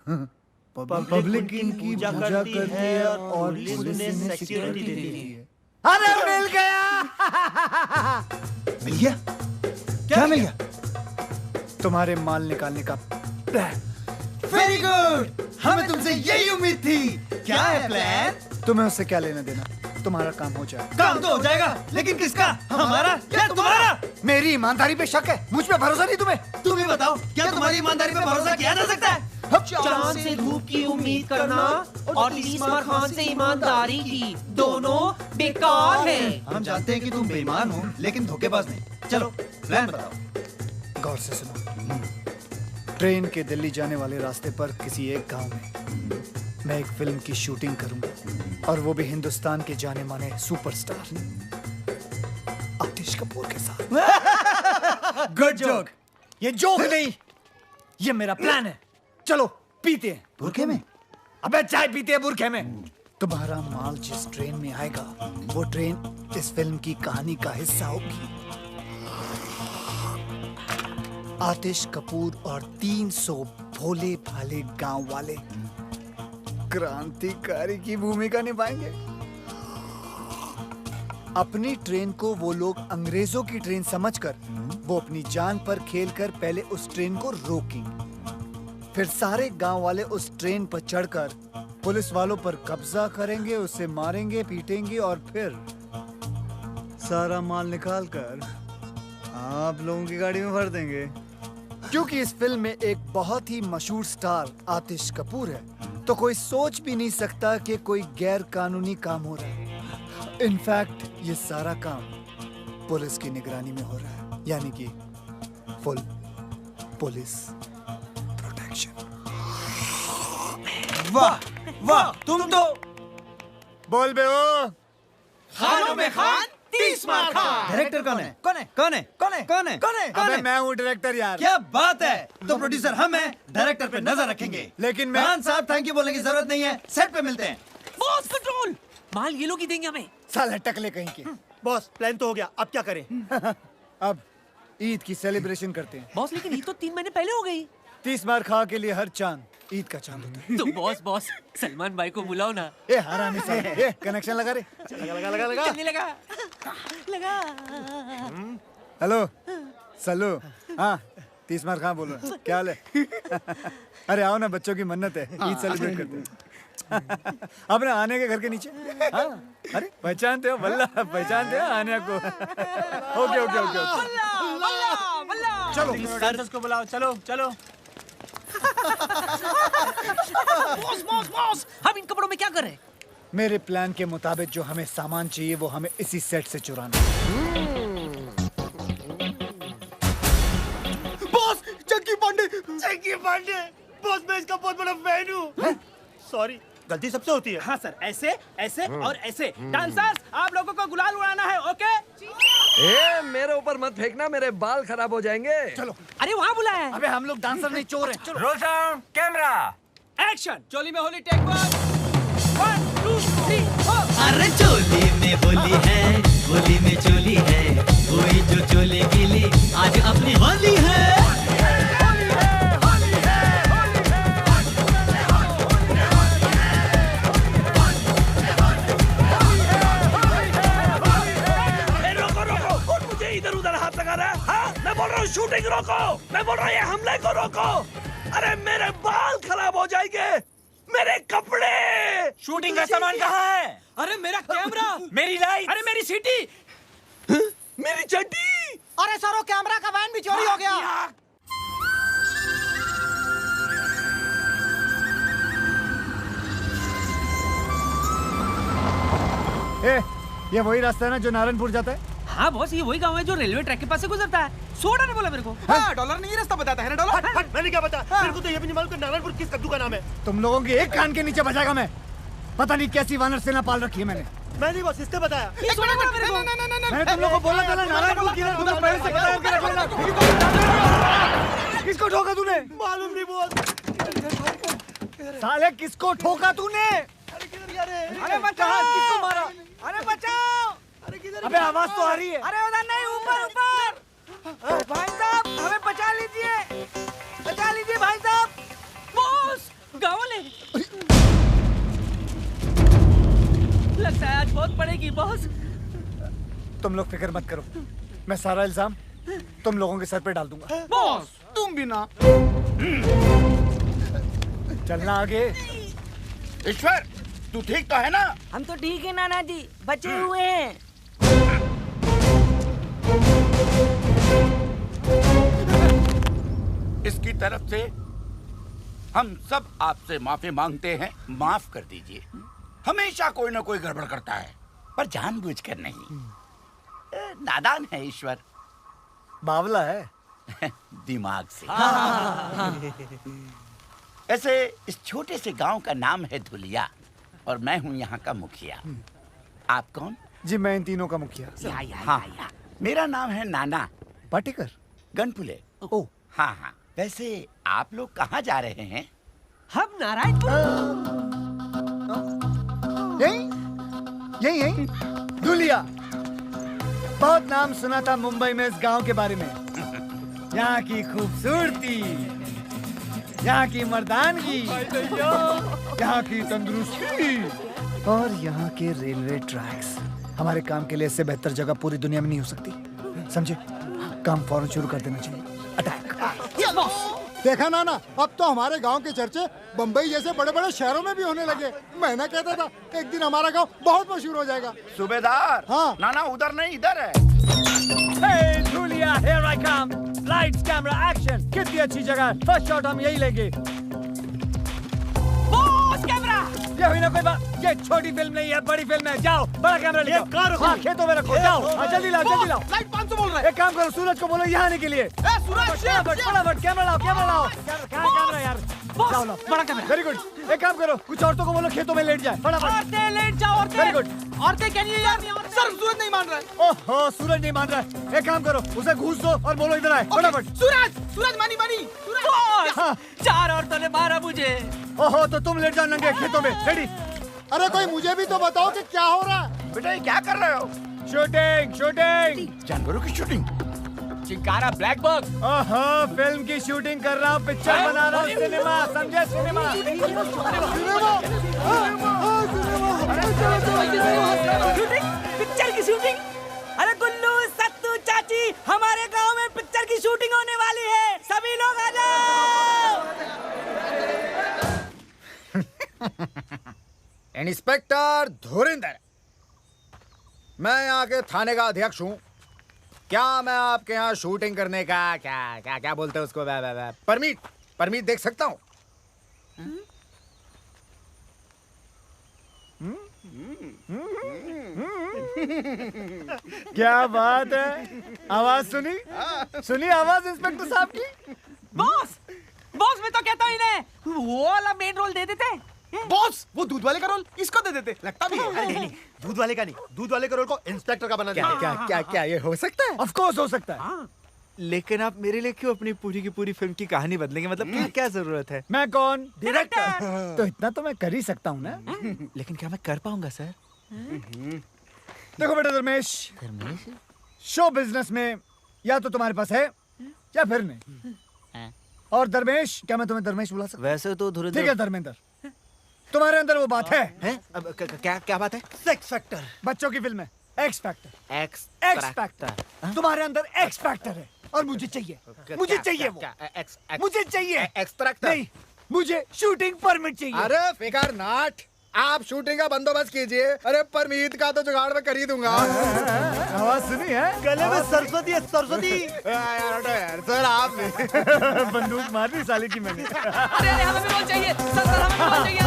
पब्लिक इनकी पूजा करती है और पुलिस इन्हें सिक्योरिटी देती है। अरे मिल गया। मिल गया? क्या मिल गया? तुम्हारे माल निकालने का प्लान। वेरी गुड, हमें तुमसे यही उम्मीद थी। क्या है प्लान? तुम्हें उससे क्या लेना देना? तुम्हारा काम हो जाए। काम तो हो जाएगा, लेकिन किसका? हमारा या तुम्हारा? मेरी ईमानदारी पे शक है, मुझ पे भरोसा नहीं तुम्हें। तुम ही बताओ, क्या तुम्हारी ईमानदारी पे भरोसा किया जा सकता है? चांद से धूप की उम्मीद करना और तीसमार खान से ईमानदारी की, दोनों बेकार है। हम जानते हैं कि तुम बेईमान हो, लेकिन धोखेबाज नहीं। चलो प्लान बताओ। गौर से सुनो। ट्रेन के दिल्ली जाने वाले रास्ते पर किसी एक गांव में मैं एक फिल्म की शूटिंग करूंगा, और वो भी हिंदुस्तान के जाने माने सुपरस्टार आतिश कपूर के साथ। Good joke. ये जोक नहीं, ये मेरा प्लान है। चलो पीते हैं। बुरखे में? अबे चाय पीते हैं बुरखे में। तुम्हारा माल जिस ट्रेन में आएगा, वो ट्रेन इस फिल्म की कहानी का हिस्सा होगी। आतिश कपूर और 300 भोले भाले गांव वाले क्रांतिकारी की भूमिका निभाएंगे। अपनी ट्रेन को वो लोग अंग्रेजों की ट्रेन समझकर वो अपनी जान पर खेलकर पहले उस ट्रेन को रोकेंगे। फिर सारे गांव वाले उस ट्रेन पर चढ़कर पुलिस वालों पर कब्जा करेंगे, उसे मारेंगे, पीटेंगे और फिर सारा माल निकालकर आप लोगों की गाड़ी में भर देंगे। क्योंकि इस फिल्म में एक बहुत ही मशहूर स्टार आतिश कपूर है, तो कोई सोच भी नहीं सकता कि कोई गैर कानूनी काम हो रहा है। इनफैक्ट ये सारा काम पुलिस की निगरानी में हो रहा है, यानी कि फुल पुलिस प्रोटेक्शन। वाह वाह, तुम तो बोल बे ओ। खानों में खान, 30 मार खान। डायरेक्टर कौन है? कौन है? कौन है? कौन है? कौन है? कौन है? अबे मैं हूँ डायरेक्टर यार। क्या बात है? तो प्रोड्यूसर हम हैं, डायरेक्टर पे नजर रखेंगे। लेकिन मैं खान साहब थैंक यू बोलने की जरूरत नहीं है, सेट पे मिलते हैं। बॉस कंट्रोल, माल ये लोग ही देंगे हमें। साले टकले कहीं के। बॉस प्लान तो हो गया, अब क्या करें? अब ईद की सेलिब्रेशन करते हैं। बॉस लेकिन ईद तो 3 महीने पहले हो गई। 30 बार खा के लिए हर चांद ईद का चांद होता है। तो बॉस सलमान भाई को बुलाओ ना। ए हरामी साले, ए कनेक्शन लगा रे। लगा। चलने लगा। हेलो सल्लू। हाँ 30 मार खा बोलो, क्या हाल है? अरे आओ ना, बच्चों की मन्नत है, ईद सेलिब्रेट करते हैं। अपने आने के घर के नीचे। हाँ अरे पहचानते हो? वल्ला पहचानते हो आने को? ओके। चलो डांसर्स को बुलाओ, चलो। बॉस हम इन कपड़ों में क्या कर रहे हैं? मेरे प्लान के मुताबिक जो हमें सामान चाहिए वो हमें इसी सेट से चुराना है। बॉस चक्की पांडे। बॉस मैं इसका बहुत बड़ा फैन हूँ। सॉरी, गलती सबसे होती है। हाँ सर, ऐसे और ऐसे। डांसर्स आप लोगों को गुलाल उड़ाना है, ओके? ए, मेरे ऊपर मत फेंकना, मेरे बाल खराब हो जाएंगे। चलो। अरे वहाँ बुलाया है। अबे हम लोग डांसर नहीं, चोर हैं। चलो। Roll sound, camera, action. चोली में होली, टेक 1 2 3 4। अरे चोली में होली है, होली में चोली है, कोई जो चोले के लिए आज अपनी होली है। इधर उधर हाथ लगा रहा है। हाँ? मैं बोल रहा हूँ शूटिंग रोको, मैं बोल रहा हूँ ये हमले को रोको। अरे मेरे बाल खराब हो जाएंगे, मेरे कपड़े। शूटिंग का सामान कहाँ है? अरे मेरा कैमरा, मेरी लाइट, अरे मेरी सीटी, मेरी चड्डी। अरे सर वो कैमरा का वैन भी चोरी हो गया। ए, ये वही रास्ता है ना जो नारायणपुर जाता है? हाँ बॉस, ये वही गांव है जो रेलवे ट्रैक के पास से गुजरता है। सोडा ने बोला मेरे को। हाँ, डॉलर नहीं रास्ता बताता है ना डॉलर। हट, मैंने क्या बताया? मेरे को तो ये भी नहीं मालूम कि नारायणपुर किस कद्दू का नाम है। तुम लोगों की एक कान के नीचे बजाएगा मैं। पता नहीं कैसी वानर सेना पाल रखी है मैंने। मैं नहीं बॉस, इसने बताया। मैंने तुम लोगों को बोला था ना नारायणपुर की तुम्हें पहले से पता करके रखना। किसको ठोका तूने? मालूम नहीं बॉस। साले किसको ठोका तूने? अरे बचाओ, किसको मारा? अरे बचाओ! अबे आवाज तो आ रही है। अरे उधर नहीं, ऊपर ऊपर। भाई साहब हमें बचा लीजिए, बचा लीजिए भाई साहब। बॉस, गाँव वाले। लगता है आज बहुत पड़ेगी बॉस। तुम लोग फिक्र मत करो, मैं सारा इल्जाम तुम लोगों के सर पे डाल दूंगा। बॉस तुम भी ना। चलना आगे। ईश्वर, तू ठीक तो है ना? हम तो ठीक है नाना जी, बचे हुए हैं। इसकी तरफ से हम सब आपसे माफी मांगते हैं, माफ कर दीजिए। हमेशा कोई ना कोई गड़बड़ करता है, पर जानबूझकर नहीं। नादान है ईश्वर। बावला है दिमाग से। ऐसे इस छोटे से गांव का नाम है धुलिया और मैं हूं यहाँ का मुखिया। आप कौन? जी मैं इन तीनों का मुखिया। हाँ, मेरा नाम है नाना पाटेकर गनपुले। ओ हाँ हाँ, वैसे आप लोग कहाँ जा रहे हैं? हम नारायणपुर। यही यही धुलिया। बहुत नाम सुना था मुंबई में इस गांव के बारे में। यहाँ की खूबसूरती, यहाँ की मर्दानगी, यहाँ की तंदुरुस्ती और यहाँ के रेलवे ट्रैक्स। हमारे काम के लिए इससे बेहतर जगह पूरी दुनिया में नहीं हो सकती, समझे? काम फौरन शुरू कर देना चाहिए। अटैक। देखा ना, अब तो हमारे गांव के चर्चे बम्बई जैसे बड़े बड़े शहरों में भी होने लगे। मैं ना कहता था एक दिन हमारा गांव बहुत मशहूर हो जाएगा। सूबेदार। हाँ। नाना उधर नहीं, इधर है। Hey, Julia, here I come. Lights, camera, action. कितनी अच्छी जगह है। फर्स्ट शॉट हम यही लेंगे। Boss camera. ये हुई ना कोई बात। ये छोटी फिल्म नहीं है, बड़ी फिल्म है। जाओ बड़ा कैमरा ले आओ। हाँ, खेतों में रखो। जाओ जल्दी लाओ, जल्दी लाओ। लाइट 500 बोल रहा है। एक काम करो, सूरज को बोलो यहाँ आने के लिए। फटाफट कैमरा लाओ, कैमरा लाओ। कहाँ कैमरा यार? जाओ लाओ बड़ा कैमरा। Very good. एक काम करो, कुछ औरतों को बोलो खेतों में लेट जाए। फटाफट औरतें लेट जाओ। औरतें। Very good. औरतें क्या नहीं यार? सर सूरज नहीं मान रहा है। ओहो, सूरज नहीं मान रहा है। एक काम करो, उसे घूस दो और बोलो इधर आए। फटाफट। सूरज मानी मानी। बॉस, 4 औरतों ने मारा मुझे। ओहो, तो तुम लेट जाओ नंगे खेतों में। रेडी? अरे कोई मुझे भी तो बताओ कि क्या हो रहा है। बेटा ये क्या कर रहे हो? Shooting shooting. जानवरों की शूटिंग? Chinkara black bug. ओहो, फिल्म की शूटिंग कर रहा हूँ, पिक्चर बना रहा हूँ। सिनेमा, समझे? सिनेमा। पिक्चर की शूटिंग? अरे गुल्लू, सत्तू, चाची, हमारे गांव में पिक्चर की शूटिंग होने वाली है। सभी लोग आ जाओ। इंस्पेक्टर धुरिंदर, मैं यहाँ के थाने का अध्यक्ष हूँ। क्या मैं आपके यहाँ शूटिंग करने का क्या क्या क्या बोलते हैं उसको, परमिट देख सकता हूँ? क्या बात है? आवाज सुनी आवाज इंस्पेक्टर साहब की। बॉस मैं तो कहता हूँ इन्हें वो वाला मेन रोल दे देते। बॉस वो दूध वाले का रोल इसको दे देते। लगता भी है। नहीं, दूध वाले का नहीं, दूध वाले का रोल को इंस्पेक्टर का बना दिया। क्या ये हो सकता है? ऑफ कोर्स हो सकता है। लेकिन आप मेरे लिए क्यों अपनी पूरी की पूरी फिल्म की कहानी बदलेंगे? मतलब क्या जरूरत है? मैं कौन? डायरेक्टर। तो इतना तो मैं कर ही सकता हूँ ना। लेकिन क्या मैं कर पाऊंगा सर? देखो बेटा धर्मेश, शो बिजनेस में या तो तुम्हारे पास है या फिर नहीं। और धर्मेश, क्या मैं तुम्हें धर्मेश बुला सकता? वैसे तो धुरिंदर। ठीक है धर्मेंद्र, तुम्हारे अंदर वो बात है? अब क्या बात है? Sex factor. बच्चों की फिल्म है एक्स फैक्टर। X factor. तुम्हारे अंदर एक्स फैक्टर है। और मुझे चाहिए, मुझे चाहिए वो, मुझे चाहिए एक्सट्रैक्टर नहीं, मुझे शूटिंग परमिट चाहिए। अरे फिकर नॉट, आप शूटिंग का बंदोबंस्त कीजिए। अरे परमीत का तो जुगाड़ में कर ही दूंगा। आवाज सुनी है? गले में सरस्वती है, सरस्वती। यार सर आप बंदूक मार दी साले की मैंने। अरे हमें भी रोल चाहिए सर, हमें भी रोल चाहिए।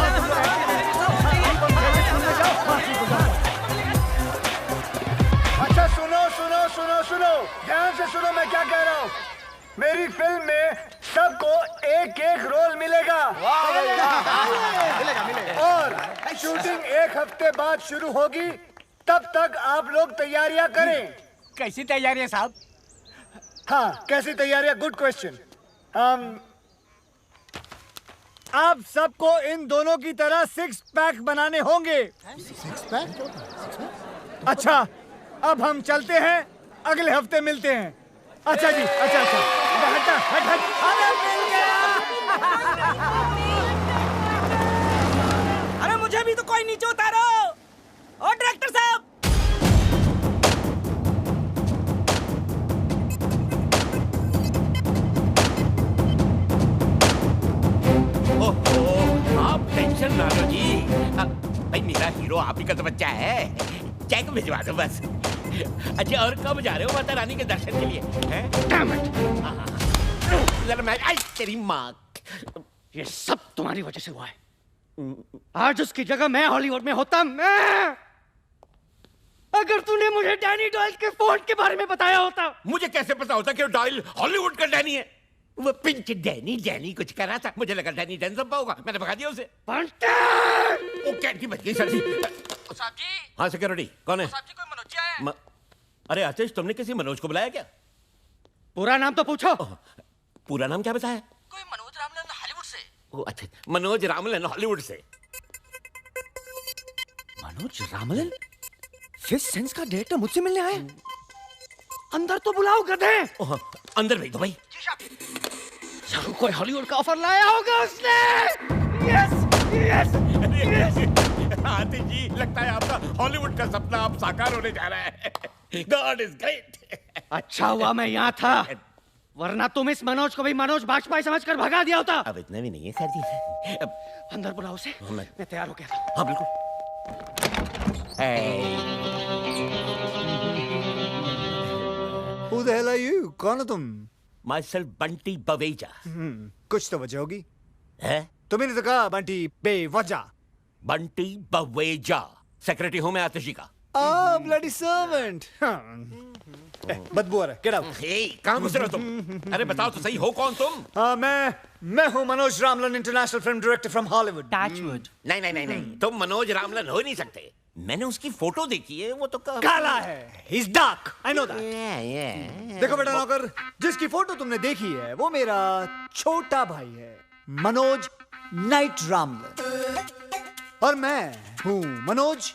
अच्छा सुनो सुनो सुनो सुनो, ध्यान से सुनो मैं क्या कह रहा हूँ। मेरी फिल्म में सबको एक एक रोल मिलेगा। और शूटिंग 1 हफ्ते बाद शुरू होगी, तब तक आप लोग तैयारियां करें। कैसी तैयारियां साहब? हाँ कैसी तैयारियां, गुड क्वेश्चन। आप सबको इन दोनों की तरह 6 पैक बनाने होंगे। 6 पैक? अच्छा अब हम चलते हैं, अगले हफ्ते मिलते हैं। अच्छा जी, अच्छा अच्छा, हट हट हट, अरे मिल गया। अरे मुझे भी तो कोई नीचे उतारो। ओ डायरेक्टर साहब, आप टेंशन ना लो जी। भाई मेरा हीरो आप ही का तो बच्चा है, चेक भिजवा दो बस। अच्छा और कब जा रहे हो माता रानी के दर्शन के लिए? मैं तेरी माँ, ये सब तुम्हारी वजह से हुआ है। आज उसकी जगह मैं हॉलीवुड में होता, मैं अगर तूने मुझे डैनी डॉयल के फोन के बारे में बताया होता। मुझे कैसे पता होता कि डॉयल हॉलीवुड का डैनी है? वो पिंच डैनी कुछ कर रहा था, मुझे लगा डैनी डेंजम्पा होगा, मैंने भगा दिया उसे। वो कैंटी बच गई सर जी। हाँ सिक्योरिटी कौन है? अरे आतिश, तुमने किसी मनोज को बुलाया क्या? पूरा नाम तो पूछो। पूरा नाम क्या बताया? कोई मनोज रामलन हॉलीवुड से। ओ अच्छा, मनोज रामलन हॉलीवुड से। मनोज रामलन? 5th सेंस का डायरेक्टर मुझसे मिलने आए? अंदर तो बुलाओ गधे। अंदर भेज दो भाई। कोई हॉलीवुड का ऑफर लाया होगा उसने। Yes yes yes. Atish ji, लगता है आपका हॉलीवुड का सपना अब साकार होने जा रहा है। God is great. अच्छा हुआ मैं यहाँ था, वरना तुम इस मनोज को भी मनोज बाजपेयी समझकर भगा दिया होता। अब इतना भी नहीं है सर जी। अंदर बुलाओ उसे, मैं तैयार हो गया था। हाँ बिल्कुल। Who the hell are you? कौन हो तुम? Myself बंटी बवेजा। कुछ तो वजह होगी। है? तुमने तो कहा बंटी बेवजह। बंटी बवेजा, सेक्रेटरी हूँ मैं आतिश जी का। bloody servant। बदबू आ रहा है, get out। कहाँ घुस रहे हो तुम? अरे बताओ तो सही, हो कौन तुम? मैं हूँ Manoj Ramlan, international film director from Hollywood. Touchwood. नहीं, तुम मनोज रामलन हो ही नहीं सकते। मैंने उसकी फोटो देखी है, वो तो काला है। He's dark, I know that। देखो बेटा नौकर, जिसकी फोटो तुमने देखी है वो मेरा छोटा भाई है, मनोज नाइट रामलन। और मैं हूँ मनोज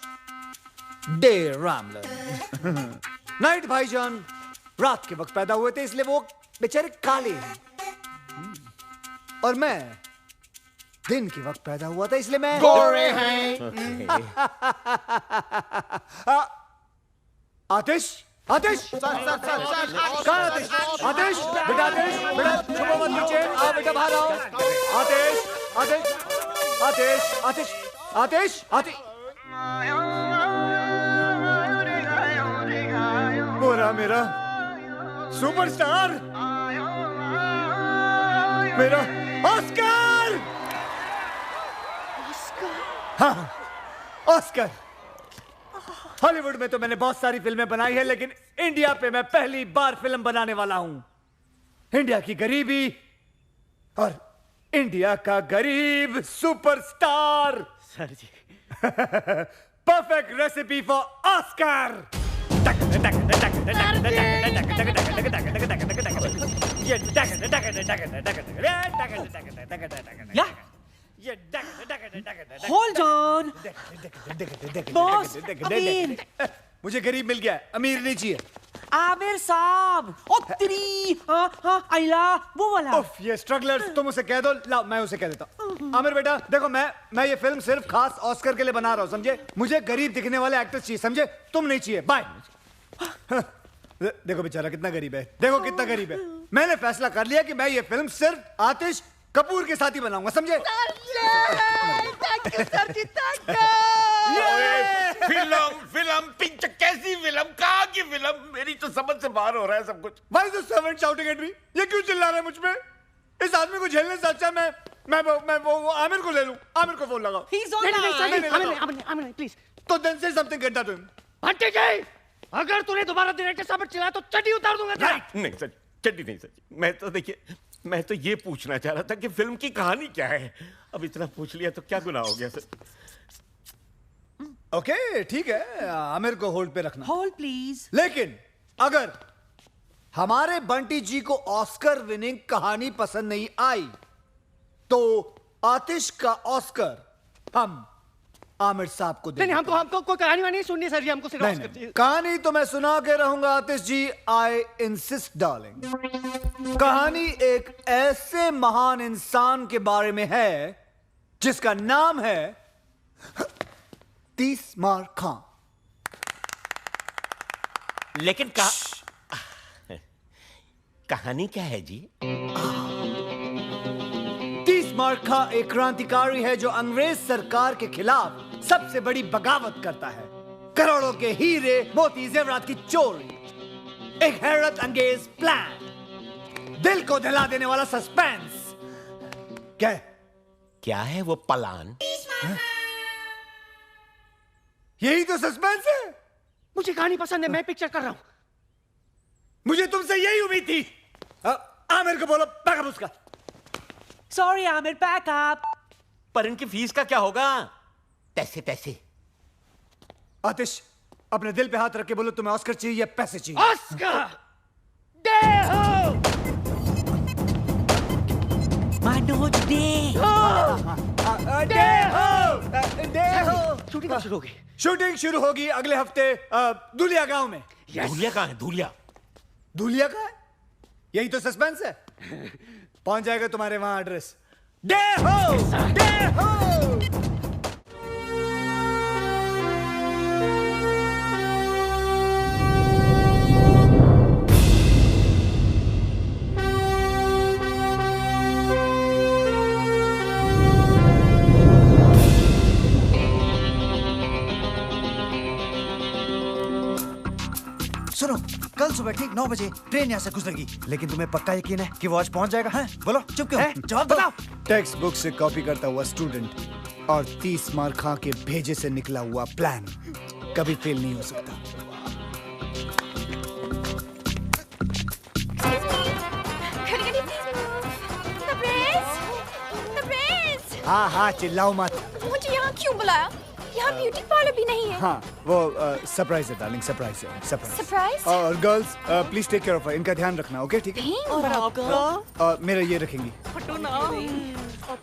डे रामलन। नाइट भाईजान रात के वक्त पैदा हुए थे, इसलिए वो बेचारे काले हैं। और मैं दिन के वक्त पैदा हुआ था, इसलिए मैं गोरे हैं। आतिश, आतिश, कहाँ आतिश? आतिश, बेटा आतिश, बेटा छुपो मत नीचे, आओ बेटा बाहर आओ। आतिश, आतिश, आतिश, आतिश, आतिश, आतिश। पूरा मेरा सुपरस्टार, मेरा ऑस्कर। हाँ, ऑस्कर। हॉलीवुड में तो मैंने बहुत सारी फिल्में बनाई है, लेकिन इंडिया पे मैं पहली बार फिल्म बनाने वाला हूं। इंडिया की गरीबी और इंडिया का गरीब superstar. Sir ji. Perfect recipe for Oscar. Hold on. Boss, अमीर। मुझे गरीब मिल गया, अमीर नहीं चाहिए। आमिर साहब, ओ तेरी, आइला, वो वाला। उफ, ये स्ट्रगलर्स, तुम उसे कह दो। लाओ, मैं उसे कह देता हूँ। आमिर बेटा, देखो मैं ये फिल्म सिर्फ खास ऑस्कर के लिए बना रहा हूँ, समझे? मुझे गरीब दिखने वाले एक्टर्स चाहिए, समझे? तुम नहीं चाहिए। बाय। देखो बेचारा कितना गरीब है, देखो कितना गरीब है। मैंने फैसला कर लिया कि मैं ये फिल्म सिर्फ आतिश कपूर के साथ ही बनाऊंगा, समझे? फिल्म पिक्चर कैसी फिल्म, कहाँ की फिल्म? मेरी तो समझ से बाहर हो रहा है सब कुछ। Why is the servant shouting at me? ये क्यों चिल्ला रहा है मुझ पे? इस आदमी को झेलने से अच्छा मैं वो आमिर को ले लूं। आमिर को फोन लगाओ। नहीं, प्लीज। तो then say something, get that to him. Bunty जी, अगर तूने दोबारा डायरेक्टर साहब पर चिल्लाया तो चड्डी उतार दूंगा तेरा। नहीं सर, चड्डी नहीं सर। मैं तो देखिए, मैं तो ये पूछना चाह रहा था कि फिल्म की कहानी क्या है। अब इतना पूछ लिया तो क्या गुनाह हो गया सर? ओके, ठीक है, आमिर को होल्ड पे रखना। Hold please. लेकिन अगर हमारे बंटी जी को ऑस्कर विनिंग कहानी पसंद नहीं आई तो आतिश का ऑस्कर हम आमिर साहब को देंगे। नहीं, हमको कोई कहानी वानी नहीं सुननी सर जी, हमको सिर्फ ऑस्कर चाहिए। कहानी तो मैं सुना के रहूंगा आतिश जी, आई इंसिस्ट डार्लिंग। कहानी एक ऐसे महान इंसान के बारे में है जिसका नाम है तीसमार खां। लेकिन कहानी क्या है जी? तीसमार खां एक क्रांतिकारी है जो अंग्रेज सरकार के खिलाफ सबसे बड़ी बगावत करता है। करोड़ों के हीरे मोती जेवरात की चोरी, एक हैरत अंगेज प्लान, दिल को दहला देने वाला सस्पेंस। क्या है वो प्लान? यही तो सस्पेंस है। मुझे कहानी पसंद है, मैं पिक्चर कर रहा हूं। मुझे तुमसे यही उम्मीद थी। आमिर को बोलो बैकअप उसका। Sorry Aamir, backup. पर इनकी फीस का क्या होगा? पैसे। आतिश, अपने दिल पे हाथ रख के बोलो तुम्हें ऑस्कर चाहिए या पैसे चाहिए? ऑस्कर दे हो। मनोज दे हो। शूटिंग शुरू होगी। शूटिंग शुरू होगी अगले हफ्ते दुलिया गांव में। धूलिया कहाँ है? धूलिया का है? यही तो सस्पेंस है। पहुंच जाएगा तुम्हारे वहां एड्रेस। दे हो। सुनो, कल सुबह ठीक 9 बजे ट्रेन यहाँ से गुजरेगी, लेकिन तुम्हें पक्का यकीन है कि वो आज पहुंच जाएगा? हैं? बोलो, चुप क्यों? जवाब बताओ। टेक्स्ट बुक से कॉपी करता हुआ स्टूडेंट और तीसमार खां के भेजे से निकला हुआ प्लान कभी फेल नहीं हो सकता। हाँ, चिल्लाओ मत। मुझे यहाँ क्यों बुलाया? यहाँ ब्यूटी पार्लर भी नहीं है। हाँ, वो सरप्राइज है डार्लिंग, सरप्राइज है। सरप्राइज? और girls please take care of her, इनका ध्यान रखना, ओके? ठीक है। और मेरा ये रखेंगी।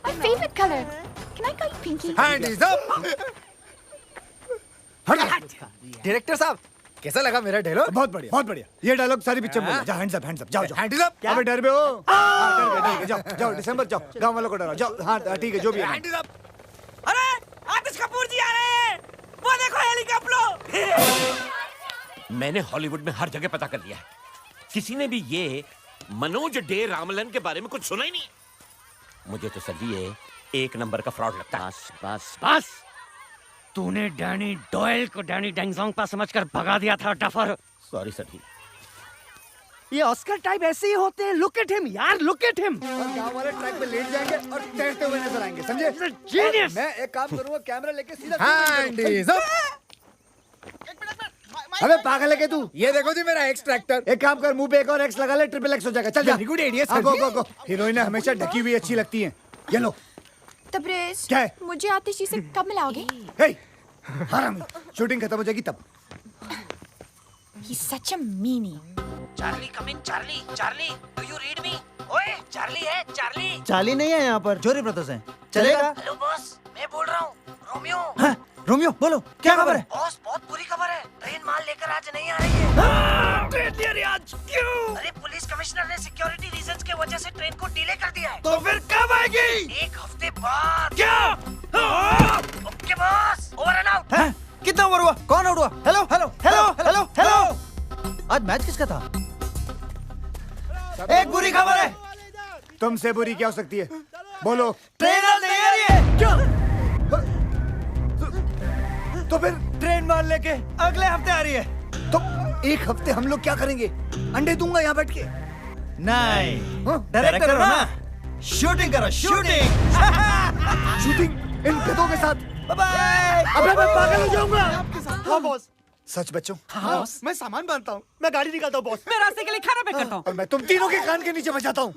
My favorite color. Can I call you Pinky? Hands up! Director साहब, कैसा लगा मेरा डायलॉग? बहुत बढ़िया। ये डायलॉग सारी पिक्चर में बोलो। जाओ, हैंड्स अप, जाओ। Hands up? अबे डर बे हो? डर गए, जाओ, दिसंबर जाओ, गांव वालों को डराओ, जाओ। हाँ, ठीक है, जो भी है। Hands up. अरे आतिश कपूर जी आ रहे हैं, वो देखो हेलीकॉप्टर। मैंने हॉलीवुड में हर जगह पता कर लिया है, किसी ने भी ये मनोज डे रामलन के बारे में कुछ सुना ही नहीं। मुझे तो सर ये एक नंबर का फ्रॉड लगता है। बस तूने डैनी डॉयल को डैनी डेंगजोंग समझकर भगा दिया था डफर। सॉरी सर जी। ये ऑस्कर टाइप ऐसे ही होते हैं। लुक एट हिम यार, लुक एट हिम। और गांव वाले ट्रैक पे लेट जाएंगे और तैरते हुए नजर आएंगे, समझे? जीनियस। मैं एक काम करूंगा, कैमरा लेके सीधा। Hands up. अबे पागल है क्या तू? ये देखो जी मेरा एक्स ट्रैक्टर। एक काम कर, मुंह पे एक और एक्स लगा ले, ट्रिपल एक्स हो जाएगा। चल जा। Good idea. गो। हीरोइनें हमेशा ढकी हुई अच्छी लगती हैं। ये लो। तबरेज, क्या है? मुझे आतिश जी से कब मिलाओगे? हरामी, शूटिंग खत्म हो जाएगी तब। He's such a meanie. Charlie come in. Charlie do you read me? ओए चार्ली है, चार्ली। चार्ली नहीं है यहाँ पर, जोरी ब्रदर्स हैं। चलेगा? हेलो बॉस, मैं बोल रहा हूँ रोमियो। हाँ, रोमियो बोलो, क्या खबर है? बॉस बहुत बुरी खबर है, ट्रेन माल लेकर आज नहीं आ रही है। आज क्यों? अरे पुलिस कमिश्नर ने सिक्योरिटी रीजंस के वजह से ट्रेन को डिले कर दिया है। तो फिर कब आएगी? एक हफ्ते बाद। क्या? Okay boss, over and out. कितना ओवर हुआ? कौन आउट हुआ? हेलो। आज मैच किसका था? एक बुरी खबर है। तुमसे बुरी क्या हो सकती है? बोलो। ट्रेन आज नहीं आ रही है। क्या? तो फिर ट्रेन माल लेके अगले हफ्ते आ रही है। तो एक हफ्ते हम लोग क्या करेंगे? अंडे दूंगा यहाँ बैठ के। नहीं, डायरेक्टर हो ना, शूटिंग करो, शूटिंग। शूटिंग इन गधों के साथ? बाय। अबे मैं पागल हो जाऊंगा। हाँ बॉस। सच बच्चों? हाँ बॉस। मैं सामान बांधता हूँ, मैं गाड़ी निकालता हूँ बॉस। मैं रास्ते के लिए खाना पैक करता हूँ। और मैं तुम तीनों के कान के नीचे बजाता हूँ।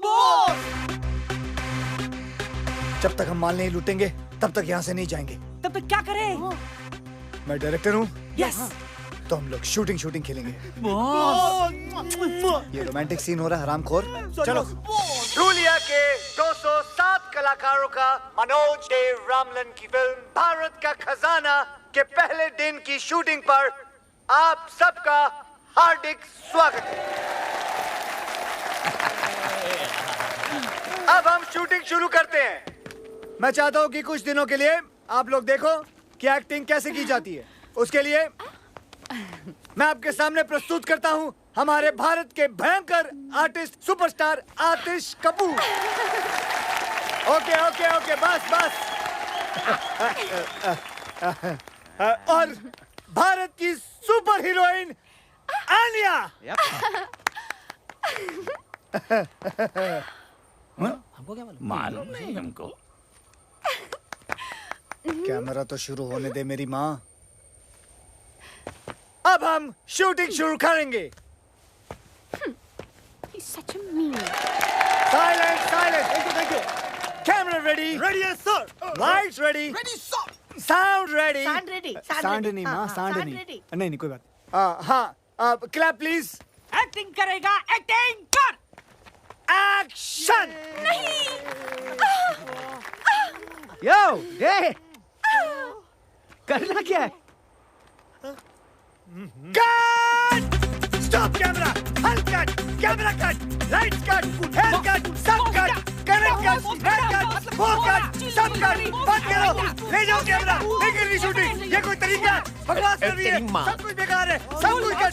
जब तक हम माल नहीं लूटेंगे तब तक यहाँ से नहीं जाएंगे। तब तक क्या करें? मैं डायरेक्टर हूँ। यस। तो हम लोग शूटिंग शूटिंग खेलेंगे। बॉस। ये रोमांटिक सीन हो रहा है हरामखोर। चलो। रूलिया के 207 कलाकारों का मनोज देव रामलन की फिल्म भारत का खजाना के पहले दिन की शूटिंग पर आप सबका हार्दिक स्वागत है। अब हम शूटिंग शुरू करते हैं। मैं चाहता हूँ कि कुछ दिनों के लिए आप लोग देखो कि एक्टिंग कैसे की जाती है। उसके लिए मैं आपके सामने प्रस्तुत करता हूँ हमारे भारत के भयंकर आर्टिस्ट सुपरस्टार आतिश कपूर। ओके ओके ओके बस बस। और भारत की सुपर हीरोइन आलिया। हमको क्या मालूम नहीं हमको। कैमरा तो शुरू होने दे मेरी माँ। अब हम शूटिंग शुरू करेंगे। Silence silence. Thank you. Camera ready? Ready है sir. Lights ready? Ready sir. Sound ready? Sound ready. Sound नहीं माँ, साउंड साउंड नहीं। रेडी। नहीं नहीं कोई बात। हाँ क्लैप प्लीज। एक्टिंग करेगा, एक्टिंग कर। एक्शन। यो डे, करना क्या है? कट! Stop camera! हल cut! Camera cut! Lights cut! Hair cut! सब cut! Correct cut! Hair cut! वो कट! सब कट! बंद करो! ले जाओ कैमरा! नहीं करनी शूटिंग! ये कोई तरीका है? बकवास कर रही है! सब कुछ बेकार है! सब कुछ कट!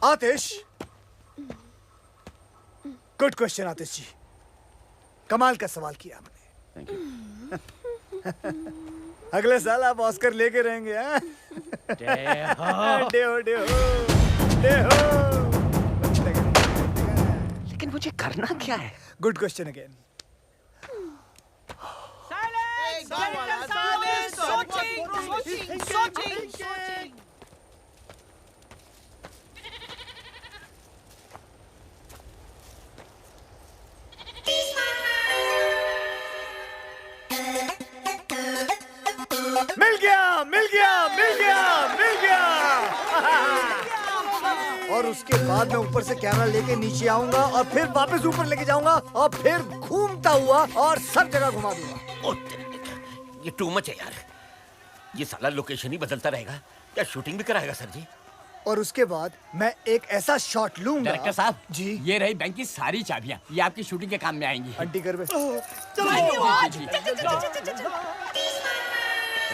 आतिश, गुड क्वेश्चन आतिश जी। कमाल का सवाल किया आपने। अगले साल आप ऑस्कर लेके रहेंगे। हाँ? डेहो डेहो डेहो। लेकिन मुझे करना क्या है? Good question again. मिल गया मिल गया मिल गया मिल गया। और उसके बाद मैं ऊपर से कैमरा लेके नीचे आऊंगा और फिर वापस ऊपर लेके जाऊंगा और फिर घूमता हुआ और सब जगह घुमा दूंगा। ये टू मच है यार। ये साला लोकेशन ही बदलता रहेगा। क्या शूटिंग भी कराएगा सर जी? और उसके बाद मैं एक ऐसा शॉट लूंगा। डायरेक्टर साहब जी, ये रही बैंक की सारी चाबियां। ये आपकी शूटिंग के काम में आएंगी। आंटी कर बे।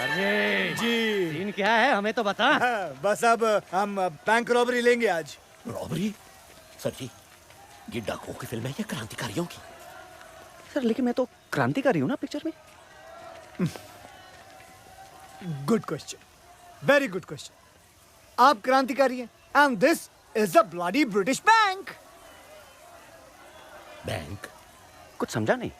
जी सीन क्या है हमें तो बता। बस अब हम बैंक रॉबरी लेंगे आज। रॉबरी? सर जी ये डाकुओं की फिल्म है या क्रांतिकारियों की? सर लेकिन मैं तो क्रांतिकारी हूँ ना पिक्चर में। Good question, very good question. आप क्रांतिकारी हैं and this is a bloody British bank. Bank? कुछ समझा नहीं।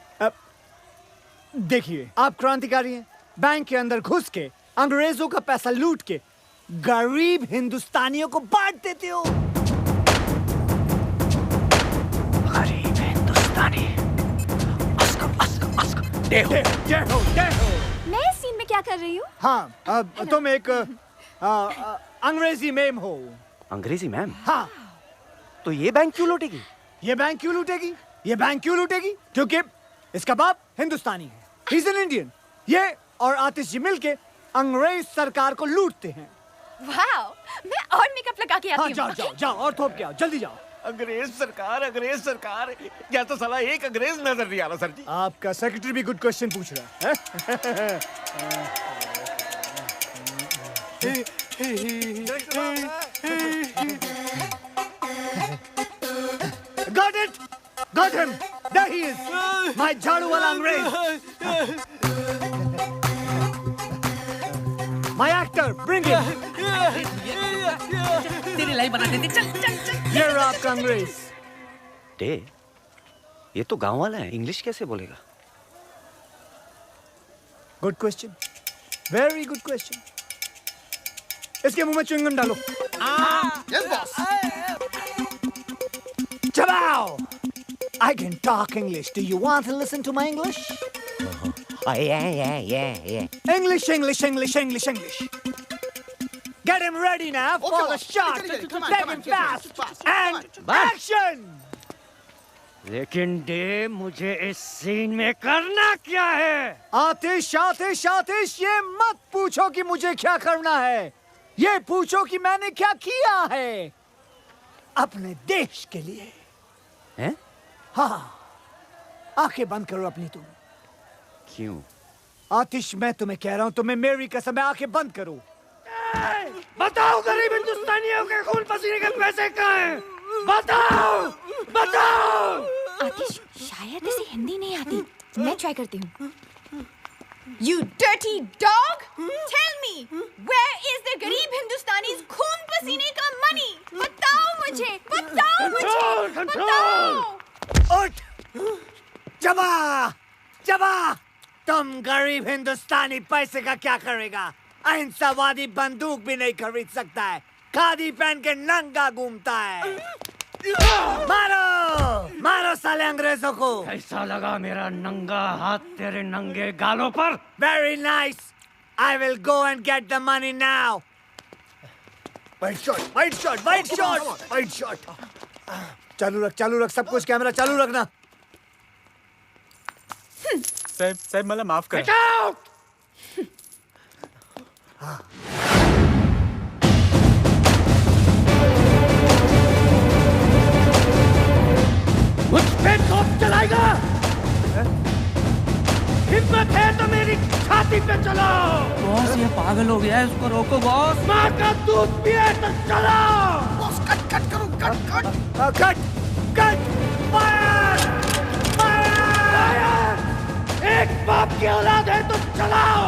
देखिए आप क्रांतिकारी हैं, बैंक के अंदर घुस के अंग्रेजों का पैसा लूट के गरीब हिंदुस्तानियों को बांट देते हो। गरीब हिंदुस्तानी। मैं इस सीन में क्या कर रही हूँ? हाँ तुम एक अंग्रेजी मैम हो। अंग्रेजी मैम? हाँ। तो ये बैंक क्यों लूटेगी? ये बैंक क्यों लूटेगी? ये बैंक क्यों लूटेगी? क्योंकि इसका बाप हिंदुस्तानी है। He's an Indian। ये और आतिश जी मिलके अंग्रेज सरकार को लूटते हैं। वाओ, मैं और मेकअप लगा के आती हाँ हूँ। जाओ जाओ जाओ और थोप के आओ, जल्दी जाओ। अंग्रेज सरकार यहाँ तो साला एक अंग्रेज नजर नहीं आ रहा सर जी। आपका सेक्रेटरी भी गुड क्वेश्चन पूछ रहा है। Got it! Got him! There he is! My झाड़ू वाला अंग्रेज! My actor, bring him! तेरी लाइफ बना देते, चल चल चल। ये रहा आपका अंग्रेज। डे, ये तो गांव वाला है, इंग्लिश कैसे बोलेगा? Good question, very good question. इसके मुंह में च्युइंगम डालो। Yes boss. Chabao! I can talk English. Do you want to listen to my English? Oh, yeah. English. Get him ready now for the shot. Take him fast. And action! लेकिन day, मुझे इस scene में करना क्या है? आतिश, ये मत पूछो कि मुझे क्या करना है। ये पूछो कि मैंने क्या किया है अपने देश के लिए। हैं? हाँ, आंखें बंद करो अपनी तुम। क्यों? आतिश, मैं तुम्हें कह रहा हूँ, तुम्हें मेरी कसम है, आंखें बंद करो। बताओ, गरीब हिंदुस्तानियों के खून पसीने के पैसे कहाँ हैं? बताओ! आतिश, शायद इसे हिंदी नहीं आती। मैं ट्राई करती हूँ। You dirty dog! Tell me, where is the गरीब हिंदुस्तानी's खून पसीने का money? बताओ मुझे! उठ! जबा! तुम गरीब हिंदुस्तानी पैसे का क्या करेगा? अहिंसावादी बंदूक भी नहीं खरीद सकता है। खादी पहन के नंगा घूमता है। मारो साले अंग्रेजों को। कैसा लगा मेरा नंगा हाथ तेरे नंगे गालों पर? Very nice. I will go and get the money now. Wide shot. चालू रख सब कुछ, कैमरा चालू रखना। साहब मला माफ कर। मुझ पे तोप चलाएगा? हिम्मत है तो मेरी छाती पे चलाओ। बॉस, ये पागल हो गया है, उसको रोको बॉस। माँ का दूध पिए तो चलाओ। बॉस कट करो, कट। फायर! एक बाप की औलाद है तो चलाओ।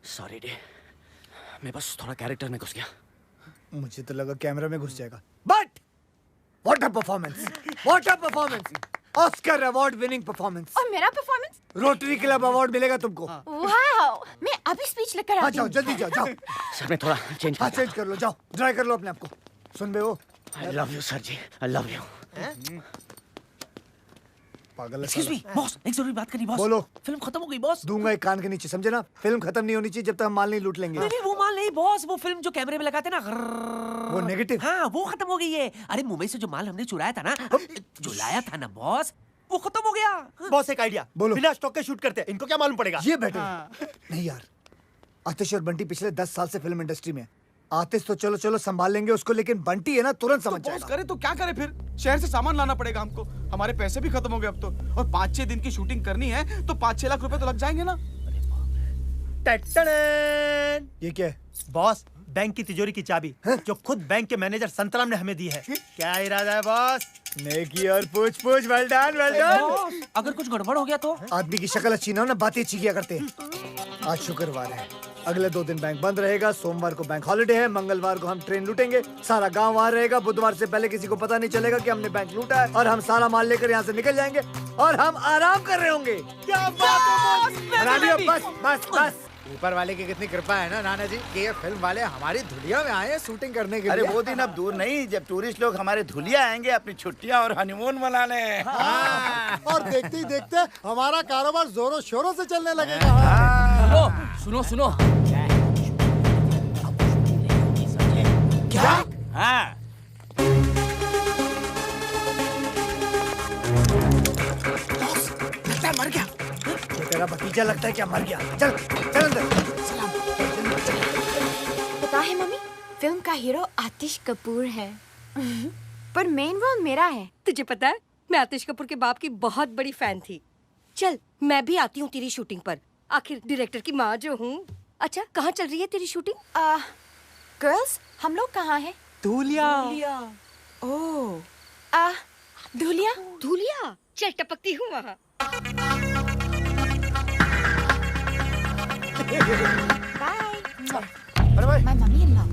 सॉरी डे, मैं बस थोड़ा कैरेक्टर में घुस गया। मुझे तो लगा कैमरा में घुस जाएगा। But what a performance! Oscar award winning performance. और मेरा परफॉर्मेंस? रोटरी क्लब अवार्ड मिलेगा तुमको। वाओ! मैं अभी स्पीच लेकर आती हूँ। जल्दी जाओ। सर, मैं थोड़ा चेंज कर लो, जाओ ड्राई कर लो अपने आप को। सुन बे वो, I love you sir ji, I love you. पागल है। एक्सक्यूज मी बॉस, एक जरूरी बात करनी बॉस। बोलो। फिल्म खत्म हो गई बॉस। दूंगा एक कान के नीचे, समझे ना? फिल्म खत्म नहीं होनी चाहिए जब तक हम माल नहीं लूट लेंगे। नहीं, वो माल नहीं बॉस, वो फिल्म जो कैमरे में लगाते ना, वो नेगेटिव। हाँ, वो खत्म हो गई है। अरे मुंबई से जो माल हमने चुराया था ना बॉस, वो खत्म हो गया। बॉस, एक आइडिया। बोलो। बिना स्टॉक के शूट करते हैं, इनको क्या मालूम पड़ेगा? ये बेटर। नहीं यार, आतिश और बंटी पिछले 10 साल से फिल्म इंडस्ट्री में। आतिश तो चलो संभाल लेंगे उसको, लेकिन बंटी है ना, तुरंत समझ जाएगा। बॉस करे तो क्या करे फिर? शहर से सामान लाना पड़ेगा हमको। हमारे पैसे भी खत्म हो गए अब तो, और 5-6 दिन की शूटिंग करनी है तो 5-6 लाख रुपए तो लग जाएंगे ना। ये क्या है? बॉस, बैंक की तिजोरी की चाबी जो खुद बैंक के मैनेजर संतराम ने हमें दी है। क्या इरादा है बॉस? नेकी और पूछ वेल डन। अगर कुछ गड़बड़ हो गया तो? आदमी की शक्ल अच्छी ना हो ना, बातें अच्छी किया करते हैं। आज शुक्रवार है, अगले 2 दिन बैंक बंद रहेगा। सोमवार को बैंक हॉलिडे है, मंगलवार को हम ट्रेन लूटेंगे, सारा गांव वहां रहेगा। बुधवार से पहले किसी को पता नहीं चलेगा कि हमने बैंक लूटा है, और हम सारा माल लेकर यहाँ से निकल जाएंगे और हम आराम कर रहे होंगे। क्या बात है बॉस? बस ऊपर वाले की कितनी कृपा है ना नाना जी कि ये फिल्म वाले हमारी धुलिया में आए हैं शूटिंग करने के लिए। अरे वो दिन अब दूर नहीं जब टूरिस्ट लोग हमारे धुलिया आएंगे अपनी छुट्टियां और हनीमून मनाने। और देखते ही देखते हमारा कारोबार जोरों शोरों से चलने लगेगा। सुनो सुनो क्या? हाँ मर गया। तेरा भतीजा लगता है क्या मर गया? चल चल अंदर। पता है मम्मी, फिल्म का हीरो आतिश कपूर है पर मेन रोल मेरा है। तुझे पता है मैं आतिश कपूर के बाप की बहुत बड़ी फैन थी। चल मैं भी आती हूँ तेरी शूटिंग पर, आखिर डायरेक्टर की माँ जो हूँ। अच्छा कहाँ चल रही है तेरी शूटिंग? गर्ल्स हम लोग कहाँ हैं? धुलिया। ओह धुलिया। धुलिया चल टपकती हूँ वहाँ।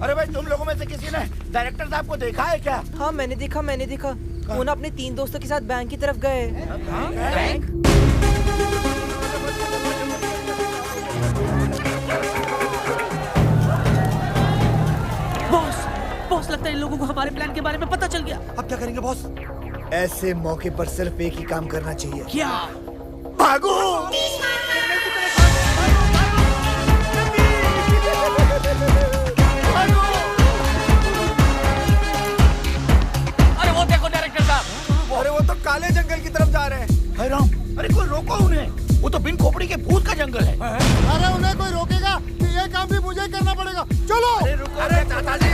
अरे भाई तुम लोगों में से किसी ने डायरेक्टर साहब को देखा है क्या? हाँ मैंने देखा। वो ना अपने 3 दोस्तों के साथ बैंक की तरफ गए। बैंक? बॉस लगता है इन लोगों को हमारे प्लान के बारे में पता चल गया। अब क्या करेंगे बॉस? ऐसे मौके पर सिर्फ एक ही काम करना चाहिए। क्या? भागो! अरे वो देखो डायरेक्टर साहब। अरे वो तो काले जंगल की तरफ जा रहे हैं। हाय राम, अरे कोई रोको उन्हें, वो तो बिन खोपड़ी के भूत का जंगल है। अरे उन्हें कोई रोकेगा तो ये काम भी मुझे करना पड़ेगा। चलो। अरे रुको, अरे चाचा जी।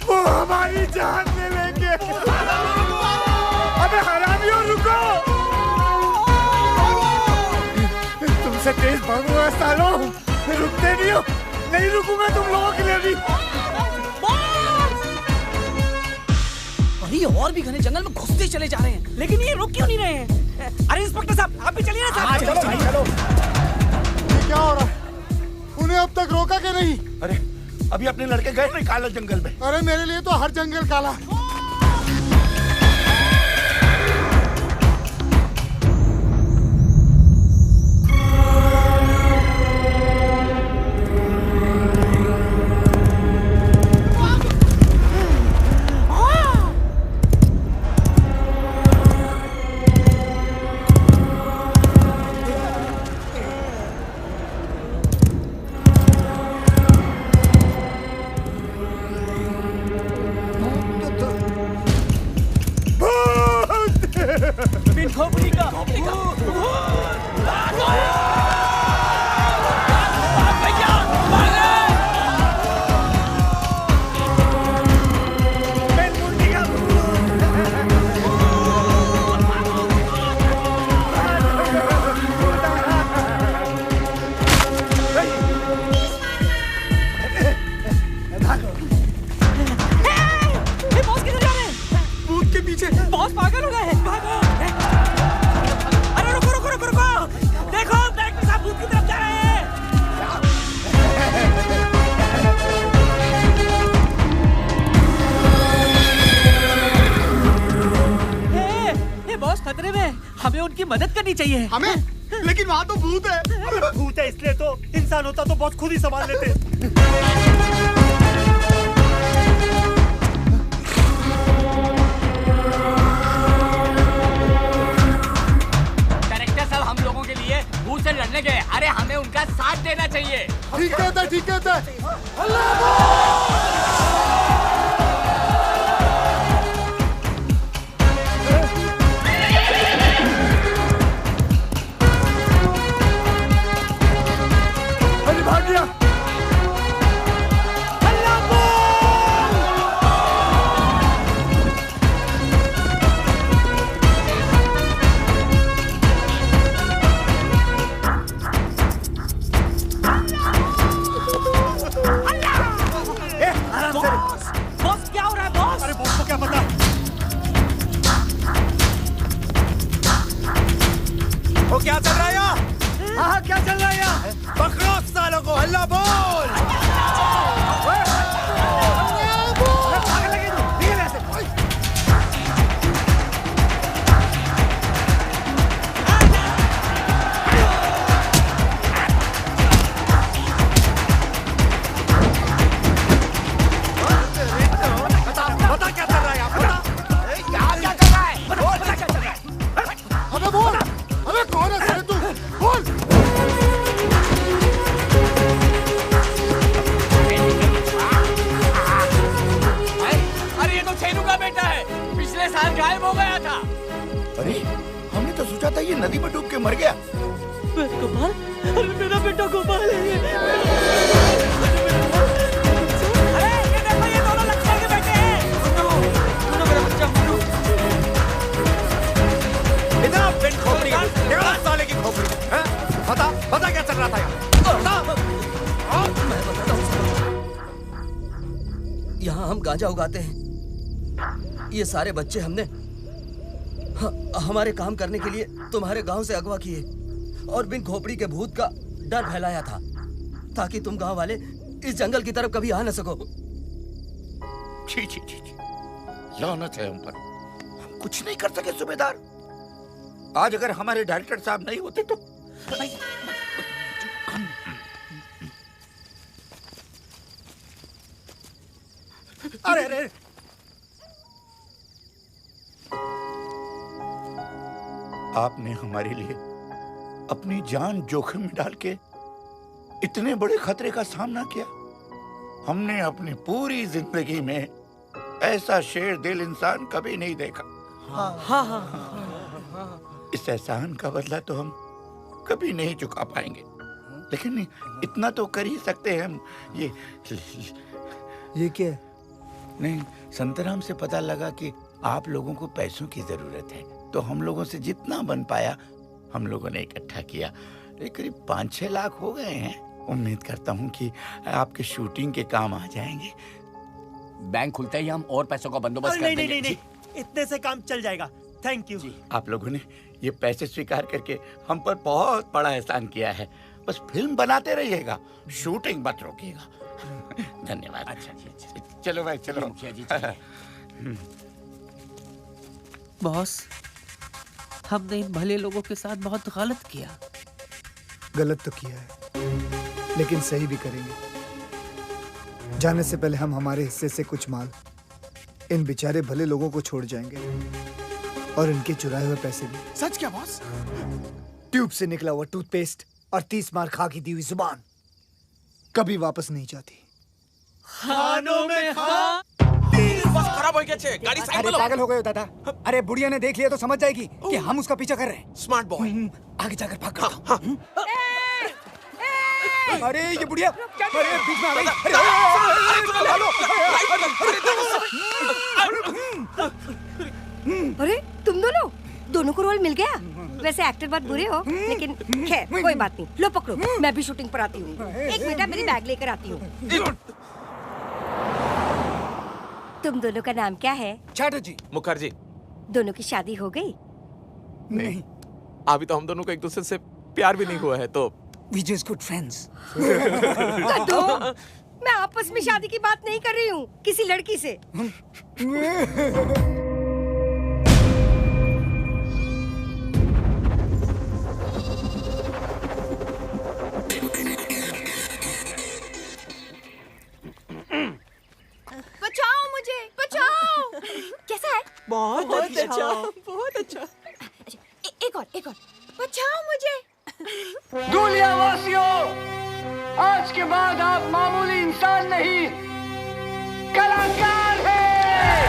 हमारी जान ले लेंगे। अबे हरामियों रुको! तुमसे तेज भागूंगा सालों, रुकते नहीं हो। नहीं रुकूंगा तुम लोगों के लिए भी। अरे और भी घने जंगल में घुसते चले जा रहे हैं, लेकिन ये रुक क्यों नहीं रहे हैं? अरे इंस्पेक्टर साहब आप भी चलिए ना साहब। चलो। ये क्या हो रहा है? उन्हें अब तक रोका के नहीं? अरे अभी अपने लड़के गए नहीं काला जंगल में? अरे मेरे लिए तो हर जंगल काला है। बिन खोपड़ी का बॉस किधर जा रहे हैं? भूत के पीछे। बॉस पागल हो गए हैं। भागो! अरे रुको रुको रुको रुको! देखो डायरेक्टर साहब भूत की तरफ जा रहे हैं। ए बॉस खतरे में, हमें उनकी मदद करनी चाहिए। हमें? लेकिन वहाँ तो भूत है। भूत है इसलिए तो इंसान होता तो बॉस खुद ही संभाल लेते। हम लोगों के लिए भूत से लड़ने गए, अरे हमें उनका साथ देना चाहिए। ठीक कहता है, ठीक कहता है। अरे भाग गया। बॉस क्या हो रहा है बॉस? अरे बॉस को क्या पता? वो क्या चल रहा है यहाँ? हाँ क्या चल रहा है यहाँ? पकड़ो सालों को, हल्ला बोल। उगाते हैं। ये सारे बच्चे हमने हमारे काम करने के लिए तुम्हारे गांव से अगवा किए और बिन खोपड़ी के भूत का डर फैलाया था ताकि तुम गांव वाले इस जंगल की तरफ कभी आ न सको। छी छी छी, लानत है हम पर, हम कुछ नहीं कर सके सूबेदार। आज अगर हमारे डायरेक्टर साहब नहीं होते तो अरे अरे आपने हमारे लिए अपनी जान जोखिम में डाल के इतने बड़े खतरे का सामना किया। हमने अपनी पूरी जिंदगी में ऐसा शेर दिल इंसान कभी नहीं देखा। इस एहसान का बदला तो हम कभी नहीं चुका पाएंगे, लेकिन इतना तो कर ही सकते हैं हम। ये क्या? नहीं, संतराम से पता लगा कि आप लोगों को पैसों की जरूरत है, तो हम लोगों से जितना बन पाया हम लोगों ने इकट्ठा किया। करीब 5-6 लाख हो गए हैं। उम्मीद करता हूँ कि आपके शूटिंग के काम आ जाएंगे। बैंक खुलते ही हम और पैसों का बंदोबस्त कर देंगे। नहीं, इतने से काम चल जाएगा। Thank you. आप लोगों ने ये पैसे स्वीकार करके हम पर बहुत बड़ा एहसान किया है। बस फिल्म बनाते रहिएगा, शूटिंग मत रोकिएगा। धन्यवाद। अच्छा, चलो भाई चलो। बॉस, हमने इन भले लोगों के साथ बहुत गलत किया। गलत तो किया है, लेकिन सही भी करेंगे। जाने से पहले हम हमारे हिस्से से कुछ माल इन बेचारे भले लोगों को छोड़ जाएंगे और इनके चुराए हुए पैसे भी। सच क्या बॉस? ट्यूब से निकला हुआ टूथपेस्ट और 30 मार खा की दी हुई जुबान कभी वापस नहीं जाती। खानों में खा। बस खराब हो गया छे, गाड़ी साइड में लो। पागल हो गए दादा। अरे बुढ़िया ने देख लिया तो समझ जाएगी कि हम उसका पीछा कर रहे हैं। Smart boy. आगे जाकर भाग करता हूं। अरे ये बुढ़िया, अरे बीच में आ गई। अरे तुम दोनों को रोल मिल गया। वैसे एक्टर बहुत बुरे हो, लेकिन खैर कोई बात नहीं। लो पकड़ो, मैं भी शूटिंग पर आती हूँ। एक मिनट, मेरी बैग लेकर आती हूँ। तुम दोनों का नाम क्या है? चैटर्जी। मुखर्जी। दोनों की शादी हो गई? नहीं, अभी तो हम दोनों को एक दूसरे से प्यार भी नहीं हुआ है, तो We just good friends. मैं आपस में शादी की बात नहीं कर रही हूँ, किसी लड़की से। बचाओ मुझे, बचाओ। कैसा है? बहुत अच्छा, बहुत अच्छा। एक और बचाओ मुझे। दुनिया वासियों, आज के बाद आप मामूली इंसान नहीं, कलाकार हैं।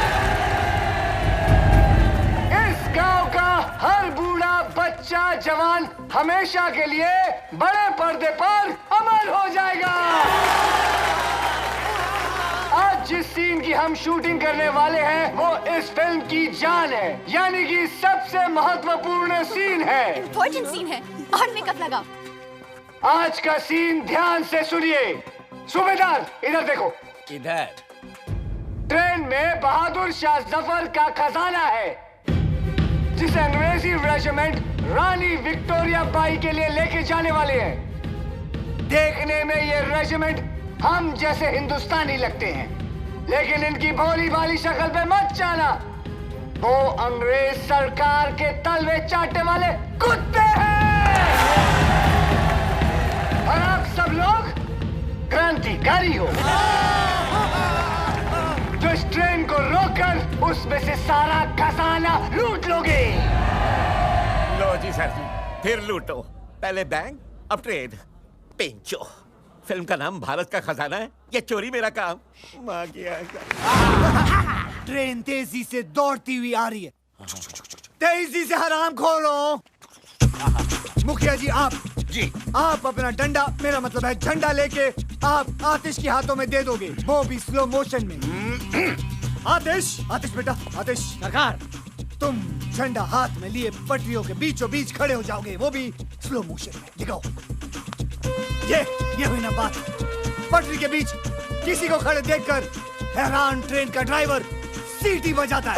इस गांव का हर बूढ़ा बच्चा जवान हमेशा के लिए बड़े पर्दे पर अमर हो जाएगा। आज जिस सीन की हम शूटिंग करने वाले हैं वो इस फिल्म की जान है, यानी कि सबसे महत्वपूर्ण सीन है। इम्पोर्टेंट सीन है और मेकअप लगाओ। आज का सीन ध्यान से सुनिए। सूबेदार इधर देखो। इधर ट्रेन में बहादुर शाह जफर का खजाना है, जिसे अंग्रेजी रेजिमेंट रानी विक्टोरिया बाई के लिए लेके जाने वाले हैं। देखने में ये रेजिमेंट हम जैसे हिंदुस्तानी लगते हैं, लेकिन इनकी भोली भाली शक्ल पे मत जाना। वो अंग्रेज सरकार के तलवे चाटने वाले कुत्ते हैं और आप सब लोग क्रांतिकारी हो जो इस ट्रेन को रोककर उसमें से सारा खजाना लूट लोगे। लो जी सर जी, फिर लूटो। पहले बैंक, अब ट्रेन। पेंचो, फिल्म का नाम भारत का खजाना है, ये चोरी मेरा काम। माँ गया। ट्रेन तेजी से दौड़ती हुई आ रही है। तेजी से हराम खोलो। मुखिया जी आप अपना डंडा, मेरा मतलब है झंडा लेके आप आतिश के हाथों में दे दोगे, वो भी स्लो मोशन में। आतिश बेटा, आतिश सरकार, तुम झंडा हाथ में लिए पटरियों के बीचों बीच खड़े हो जाओगे, वो भी स्लो मोशन में। दिखाओ। ये हुई ना बात। पटरी के बीच किसी को खड़े देखकर हैरान ट्रेन का ड्राइवर सीटी बजाता है।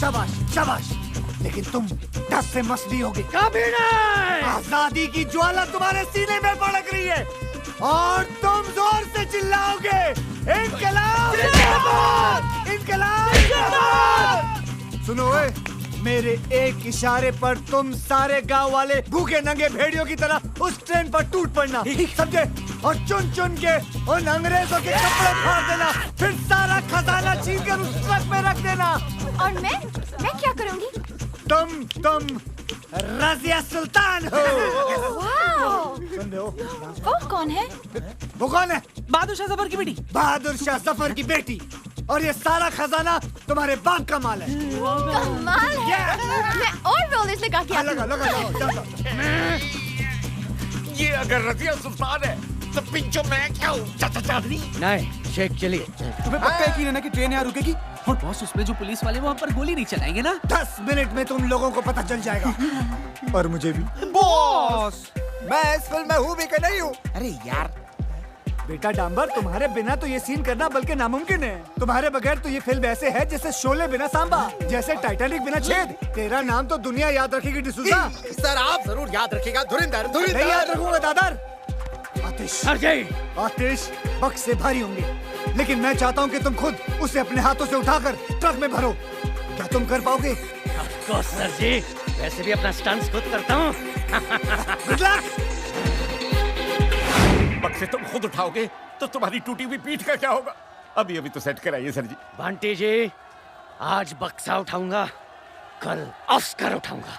शाबाश शाबाश, लेकिन तुम डस से मसली होगे। कभी नहीं। आजादी की ज्वाला तुम्हारे सीने में भड़क रही है और तुम जोर से चिल्लाओगे, इनकलाब जिंदाबाद, इनकलाब जिंदाबाद। सुनो मेरे एक इशारे पर तुम सारे गांव वाले भूखे नंगे भेड़ियों की तरह उस ट्रेन पर टूट पड़ना, समझे? और चुन चुन के उन अंग्रेजों के कपड़े फाड़ देना, फिर सारा खजाना छीन कर उस ट्रक में रख देना। और मैं क्या करूंगी? तुम रजिया सुल्तान हो। सुन रहे हो? वो कौन है? वो कौन है? बहादुर शाह जफर की बेटी। बहादुर शाह जफर की बेटी। और ये सारा खजाना तुम्हारे बाप का माल है। कमाल है। मैं और रोलेस लगा के आती हूँ। ये अगर रजिया सुल्तान है तो पिंचो मैं क्या हूँ? नहीं, शेख चलिए। तुम्हें पक्का यकीन है ना कि ट्रेन यहाँ रुकेगी? और बॉस, उसमें जो पुलिस वाले वहाँ पर गोली नहीं चलाएंगे ना? 10 मिनट में तुम लोगों को पता चल जाएगा। और मुझे भी। बॉस, मैं इस फिल्म में हूँ भी कि नहीं हूँ? अरे यार बेटा डांबर, तुम्हारे बिना तो ये सीन करना बल्कि नामुमकिन है। तुम्हारे बगैर तो ये फिल्म ऐसे है जैसे शोले बिना सांबा, जैसे टाइटैनिक बिना छेद। तेरा नाम तो दुनिया याद रखेगी डिसूजा। सर आप जरूर याद रखिएगा। धुरिंदर नहीं याद रखूंगा दादर। आतिश बक्स से भारी होंगे, लेकिन मैं चाहता हूँ कि तुम खुद उसे अपने हाथों से उठाकर ट्रक में भरो। क्या तुम कर पाओगे? सर जी, वैसे भी अपना स्टंट्स खुद करता हूँ। बक्से तुम खुद उठाओगे तो तुम्हारी टूटी हुई पीठ का क्या होगा? अभी तो सेट कराइए सर जी। बंटी जी, आज बक्सा उठाऊंगा, कल ऑस्कर उठाऊंगा।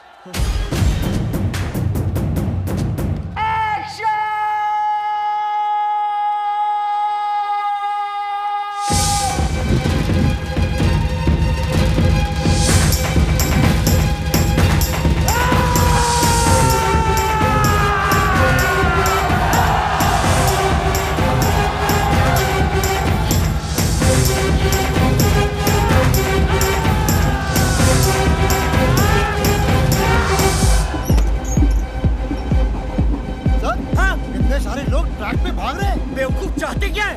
चाहते क्या है?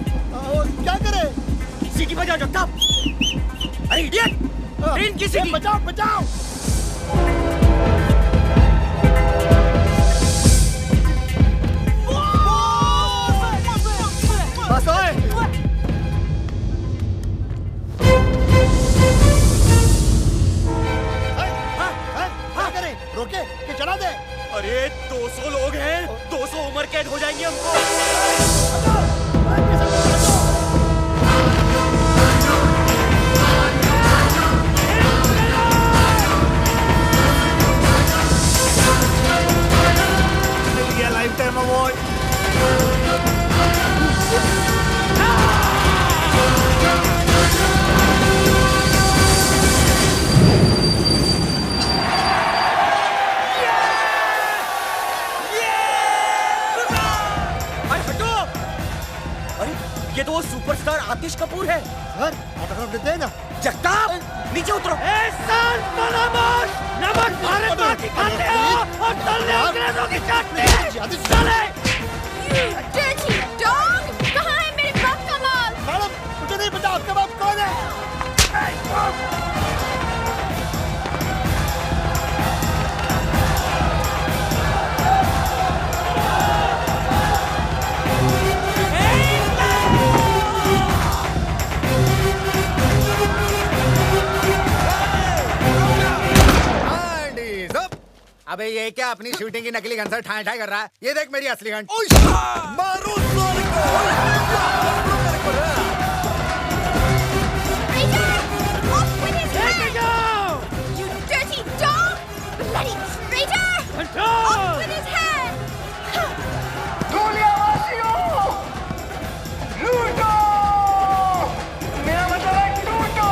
क्या करे? सीटी बजाओ जगताप। अरे इडियट! ट्रेन की सीटी बजाओ बजाओ। बस ओए। क्या करे? रोके कि चला दे? अरे 200 लोग हैं, 200 उम्र कैद हो जाएंगे हमको। Lifetime award. ये तो वो सुपरस्टार आतिश कपूर है। सर ऑटोग्राफ देते हैं ना। जगताप नीचे उतरो। नमक भारत माँ की खाते हो और तलने अंग्रेजों की चाटते। चले। Dirty dog! कहाँ है मेरे बाप का माल? मैडम मुझे नहीं पता आपका बाप कौन है। अबे ये क्या अपनी शूटिंग की नकली गन से ठाई ठाई कर रहा है? ये देख मेरी असली गन। मारो साले You dirty dog! Bloody traitor! Off with his head! धूलियावासियों, लूटो! मेरा मतलब है लूटो!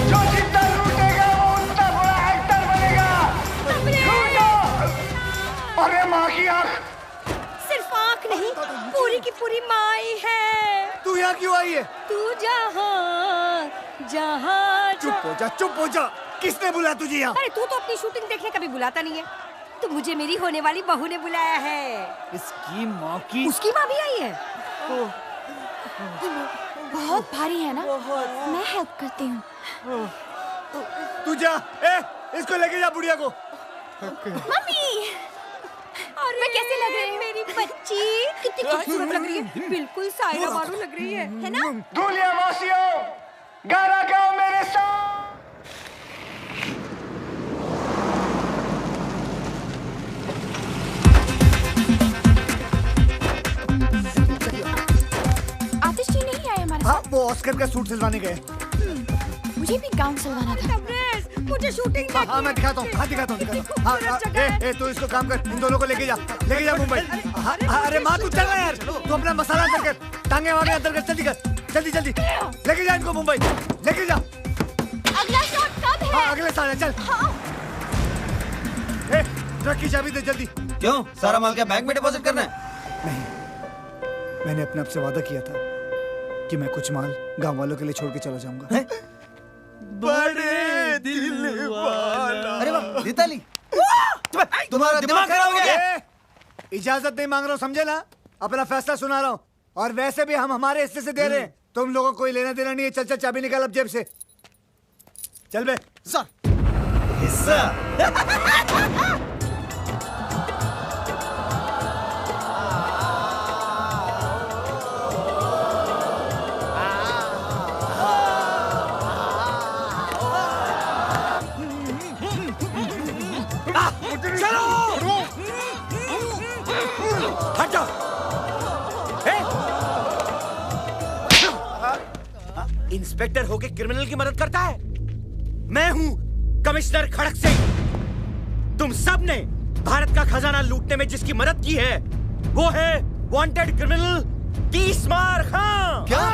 जो जितना लूटेगा वो उतना बड़ा एक्टर बनेगा। लूटो! अरे माँ की आँख! सिर्फ आँख नहीं, पूरी की पूरी माई है। तू यहाँ क्यों आई है? तू जहाँ जहाँ चुप हो जा, चुप हो जा। किसने बुलाया तुझे यहाँ? अरे तू तो अपनी शूटिंग देखने कभी बुलाता नहीं है। तो मुझे मेरी होने वाली बहू ने बुलाया है। इसकी माँ की। उसकी माँ भी आई है। बहुत भारी है ना? मैं हेल्प करती हूँ। तू जा, इसको लेके जा बुढ़िया को। मम्मी, मैं कैसे लग रही हूँ? मेरी बच्ची कितनी खूबसूरत लग रही है। बिल्कुल सायरा बानू लग रही है ना? धूलियावासियों, गाना गाओ मेरे साथ। आतिश जी नहीं आए हमारे हाँ, वो ऑस्कर का सूट सिलवाने गए। मुझे भी गाउन सिलवाना था। मुझे शूटिंग देखनी है। हाँ, मैं दिखाता हूँ। हाँ, दिखाता हूँ। हाँ, तू इसको काम कर, इन दोनों को लेके जा मुंबई। अरे माँ तू चल ना यार, तू अपना मसाला अंदर कर, टांगे वांगे अंदर कर, जल्दी कर, जल्दी जल्दी लेके जा इनको मुंबई, लेके जा। अगला शॉट कब है? हाँ, अगले साल है, चल। ट्रक की चाबी दे जल्दी। क्यों? सारा माल क्या बैंक में डिपॉजिट करना है? नहीं, मैंने अपने आप से वादा किया था कि मैं कुछ माल गांव वालों के लिए छोड़ के चला जाऊंगा। बड़े दिल वाला। अरे वाह, दीताली। तुम्हारा दिमाग खराब हो गया। इजाजत नहीं मांग रहा हूँ, समझे ना? अपना फैसला सुना रहा हूँ। और वैसे भी हम हमारे हिस्से से दे रहे हैं, तुम लोगों को कोई लेना देना नहीं है। चल चल, चाबी निकाल अब जेब से। चल बे। हिस्सा। हट जाओ। इंस्पेक्टर होके क्रिमिनल की मदद करता है? मैं हूं कमिश्नर खड़क सिंह। तुम सब ने भारत का खजाना लूटने में जिसकी मदद की है वो है वांटेड क्रिमिनल तीसमार खां। क्या?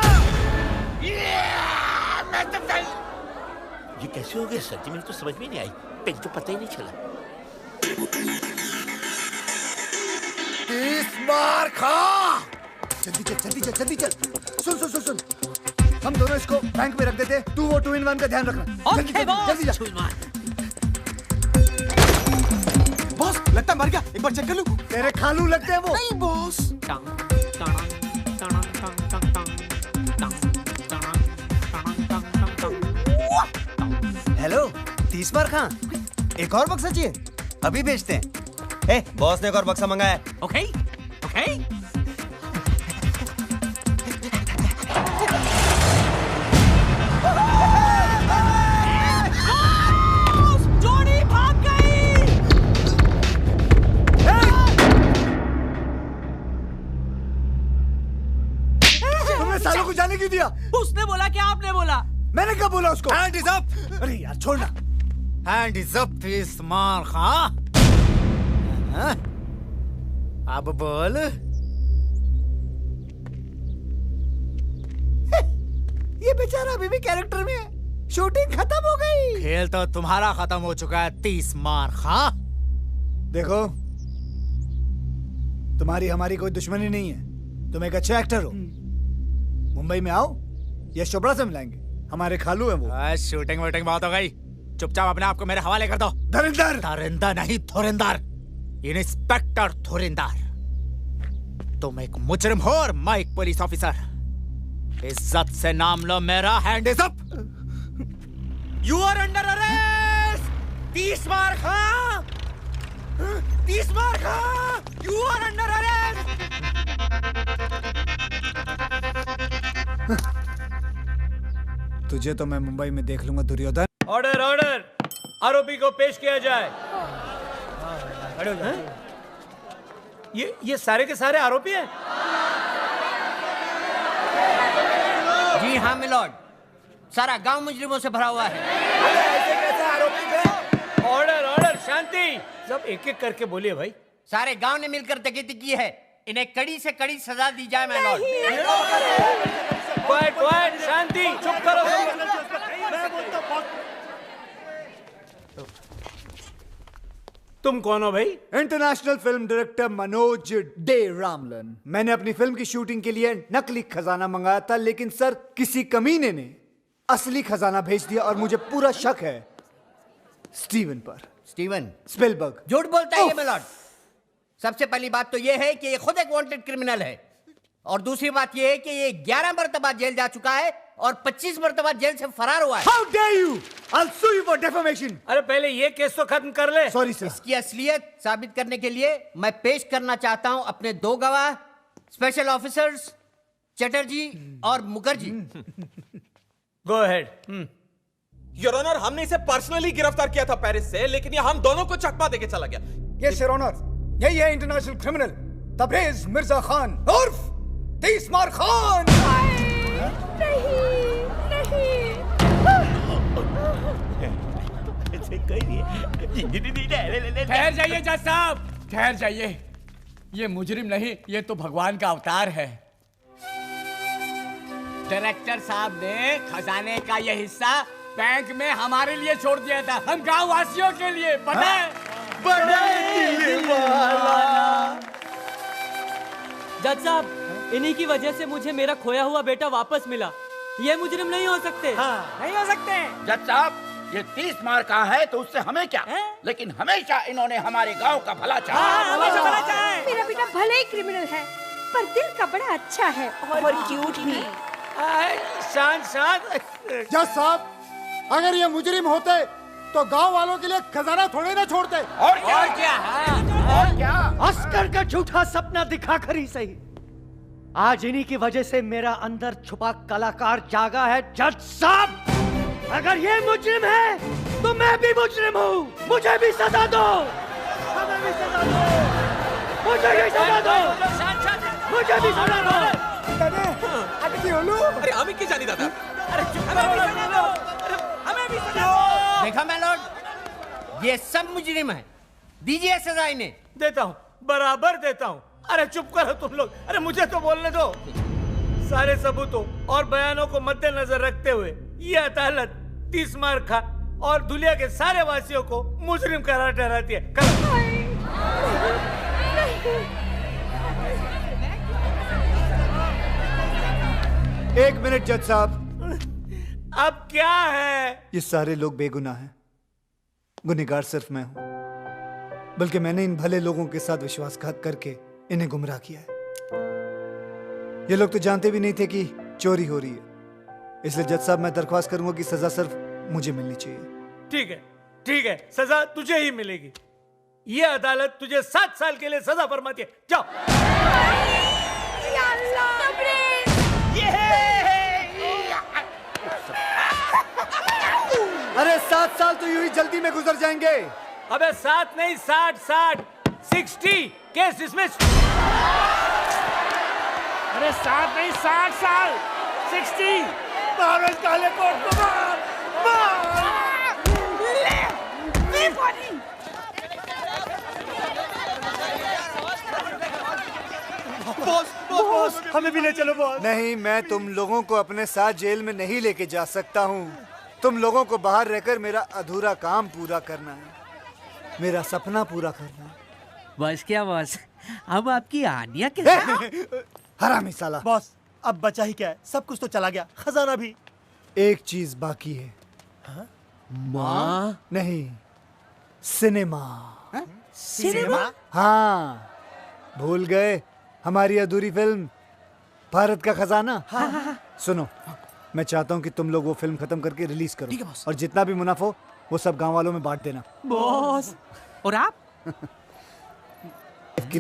ये कैसे हो गया सर जी? मुझे तो समझ में नहीं आई। पेन तो पता ही नहीं चला। तीसमार खां! जल्दी चल, जल्दी चल, जल्दी चल। सुन सुन सुन सुन, हम दोनों इसको बैंक में रख देते, तू वो 2-in-1 का ध्यान रखना। जल्दी जल्दी जल्दी जा। बॉस, लगता है मर गया। एक बार चेक कर लूं। तेरे खालू लगते हैं वो। नहीं बॉस। हेलो, तीसमार खां, एक और बक्सा चाहिए? अभी भेजते हैं। बॉस ने एक और बक्सा मंगाया है। Okay, okay. जोड़ी भाग गई। तुमने सालों को जाने क्यों दिया? उसने बोला कि आपने बोला? मैंने कब बोला उसको? Hand is up. अरे यार छोड़ना। हैंड इज अप तीसमार खां। अब बोल। ये बेचारा अभी भी कैरेक्टर में है। शूटिंग खत्म हो गई। खेल तो तुम्हारा खत्म हो चुका है तीसमार खां। देखो, तुम्हारी हमारी कोई दुश्मनी नहीं है। तुम एक अच्छे एक्टर हो। मुंबई में आओ, यश चोपड़ा से मिलाएंगे। हमारे खालू हैं वो। शूटिंग वूटिंग बहुत हो गई। चुपचाप अपने आप को मेरे हवाले कर दो। धुरिंदर। धुरिंदर नहीं, धुरिंदर। इंस्पेक्टर धुरिंदर। तुम एक मुजरिम हो और मैं एक पुलिस ऑफिसर। इज्जत से नाम लो मेरा। Hand is up. You are under arrest. 30 मार खा। 30 मार खा। You are under arrest. तुझे तो मैं मुंबई में देख लूंगा दुर्योधन। ऑर्डर ऑर्डर, आरोपी को पेश किया जाए। ये सारे के सारे आरोपी हैं? जी हाँ मिलॉर्ड, सारा गांव मुजरिमों से भरा हुआ है। ऐसे कैसे आरोपी पे? ऑर्डर ऑर्डर, शांति। सब एक एक करके बोलिए भाई। सारे गांव ने मिलकर डकैती की है, इन्हें कड़ी से कड़ी सजा दी जाए मिलॉर्ड। क्वाइट क्वाइट, शांति, चुप करो। तुम कौन हो भाई? International film director Manoj De Ramlan. मैंने अपनी फिल्म की शूटिंग के लिए नकली खजाना मंगाया था, लेकिन सर किसी कमीने ने असली खजाना भेज दिया और मुझे पूरा शक है स्टीवन पर। Steven Spielberg. झूठ बोलता है ये मिलॉर्ड। सबसे पहली बात तो ये है कि ये खुद एक वांटेड क्रिमिनल है, और दूसरी बात ये है कि ये 11 मरतबा जेल जा चुका है और 25 मरतबा जेल से फरार हुआ है। How dare you? I'll sue you for defamation. अरे पहले ये केस तो खत्म कर ले। Sorry sir. इसकी असलियत साबित करने के लिए मैं पेश करना चाहता हूं अपने 2 गवाह, स्पेशल ऑफिसर्स चटर्जी और Mukherjee. Go ahead. Your honour, हमने इसे पर्सनली गिरफ्तार किया था पेरिस से, लेकिन ये हम दोनों को चकमा देके चला गया। यस योर ऑनर, यही है इंटरनेशनल क्रिमिनल तबरेज मिर्जा खान उर्फ 30 मार खान। ठहर जाइए जज साहब, ठहर जाइए। ये मुजरिम नहीं, ये तो भगवान का अवतार है। डायरेक्टर साहब ने खजाने का ये हिस्सा बैंक में हमारे लिए छोड़ दिया था, हम गांव वासियों के लिए। पता है? जज साहब, इन्हीं की वजह से मुझे मेरा खोया हुआ बेटा वापस मिला। ये मुजरिम नहीं हो सकते। नहीं हो सकते। जज साहब, ये 30 मार का है तो उससे हमें क्या, लेकिन हमेशा इन्होंने हमारे गांव का भला चाहा। मेरा बेटा भले ही क्रिमिनल है, पर दिल का बड़ा अच्छा है और क्यूट भी। शांत शांत। जज साहब, अगर ये मुजरिम होते तो गांव वालों के लिए खजाना थोड़े ना छोड़ते। और क्या? अस्कर का झूठा सपना दिखा कर ही सही, आज इन्हीं की वजह से मेरा अंदर छुपा कलाकार जागा है। जज साहब, अगर ये मुजरिम है तो मैं भी मुजरिम हूँ। मुझे भी सजा दो। मुझे भी सजा दो। मुझे भी सजा दो। अरे हमें क्या जानी दादा? देखा मैलॉर्ड, ये सब मुजरिम है, दीजिए सजा इन्हें। देता हूँ, बराबर देता हूँ। अरे चुप करो तुम लोग, अरे मुझे तो बोलने दो। सारे सबूतों और बयानों को मद्देनजर रखते हुए ये अदालत 30 मार खा और दुनिया के सारे वासियों को मुजरिम करार ठहराती है। एक मिनट जज साहब। अब क्या है? ये सारे लोग बेगुनाह हैं, गुनहगार सिर्फ मैं हूं। बल्कि मैंने इन भले लोगों के साथ विश्वासघात करके इन्हें गुमराह किया है। ये लोग तो जानते भी नहीं थे कि चोरी हो रही है। इसलिए जज साहब, मैं दरख्वास्त करूंगा कि सजा सिर्फ मुझे मिलनी चाहिए। ठीक है, सजा तुझे ही मिलेगी। ये अदालत तुझे 7 साल के लिए सजा फरमाती है। जाओ। अरे 7 साल तो यूं ही जल्दी में गुजर जाएंगे। अबे 7 नहीं, 60 केस डिसमिस। अरे 7 नहीं, 60 साल। 60 मारो काले कोट को। बॉस, हमें भी ले चलो बॉस। नहीं, मैं तुम लोगों को अपने साथ जेल में नहीं लेके जा सकता हूँ। तुम लोगों को बाहर रहकर मेरा अधूरा काम पूरा करना है, मेरा सपना पूरा करना है। बस क्या बॉस, अब आपकी आनिया के हरामी साला। बॉस, अब बचा ही क्या है, सब कुछ तो चला गया, खजाना भी। एक चीज बाकी है। माँ? नहीं, सिनेमा। सिनेमा? हाँ, भूल गए? हमारी अधूरी फिल्म भारत का खजाना। सुनो, मैं चाहता हूँ कि तुम लोग वो फिल्म खत्म करके रिलीज करो और जितना भी मुनाफा हो वो सब गांव वालों में बांट देना। बॉस। और आप? की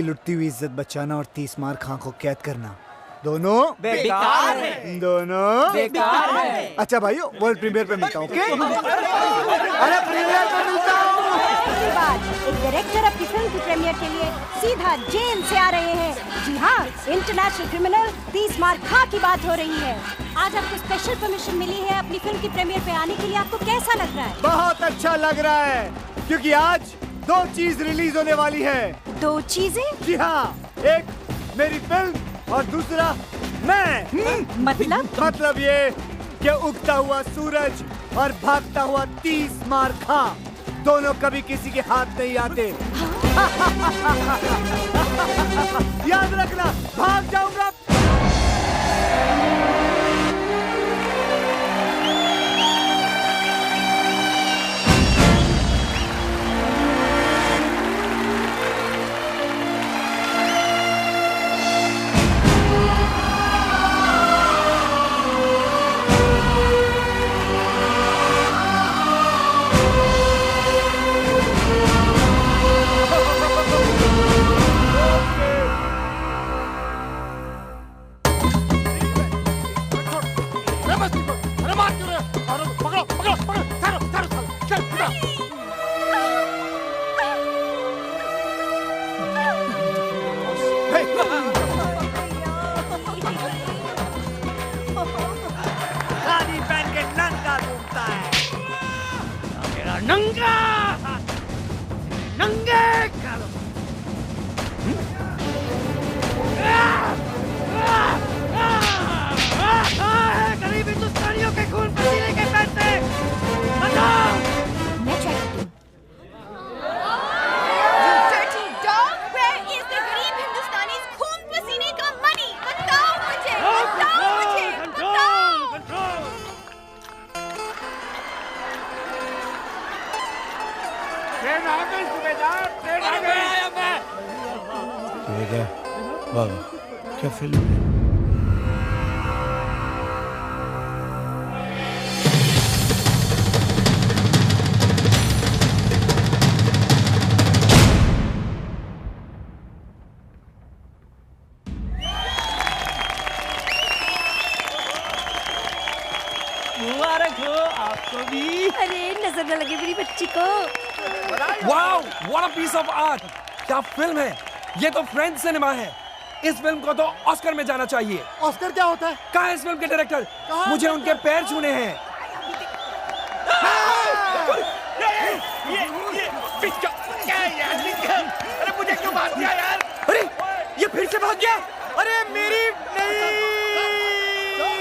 लुटती हुई इज्जत बचाना और 30 मार खां को कैद करना दोनों बेकार है। दोनों बेकार है। अच्छा भाइयों, वर्ल्ड प्रीमियर पे मिलता हूँ। ओके? अरे प्रीमियर पे मिलता हूँ। एक डायरेक्टर अपनी फिल्म की प्रीमियर के लिए सीधा जेल से आ रहे हैं। जी हाँ, इंटरनेशनल क्रिमिनल 30 मार खां की बात हो रही है। आज आपको स्पेशल परमिशन मिली है अपनी फिल्म की प्रीमियर पे आने के लिए। आपको कैसा लग रहा है? बहुत अच्छा लग रहा है, क्योंकि आज 2 चीज रिलीज होने वाली है। 2 चीजें? जी हाँ, एक मेरी फिल्म और दूसरा मैं। मतलब ये कि उगता हुआ सूरज और भागता हुआ 30 मार खां दोनों कभी किसी के हाथ नहीं आते। याद रखना, भाग जाऊंगा। क्या फिल्म है? मुबारक हो आपको भी। अरे नजर न लगे मेरी बच्ची को। Wow, what a piece of art! क्या फिल्म है! ये तो फ्रेंच सिनेमा है। इस फिल्म को तो ऑस्कर में जाना चाहिए। ऑस्कर क्या होता है? कहाँ है इस फिल्म के डायरेक्टर? मुझे उनके पैर छूने हैं। अरे मुझे क्यों मार दिया यार? अरे ये फिर से भाग गया। अरे मेरी नहीं।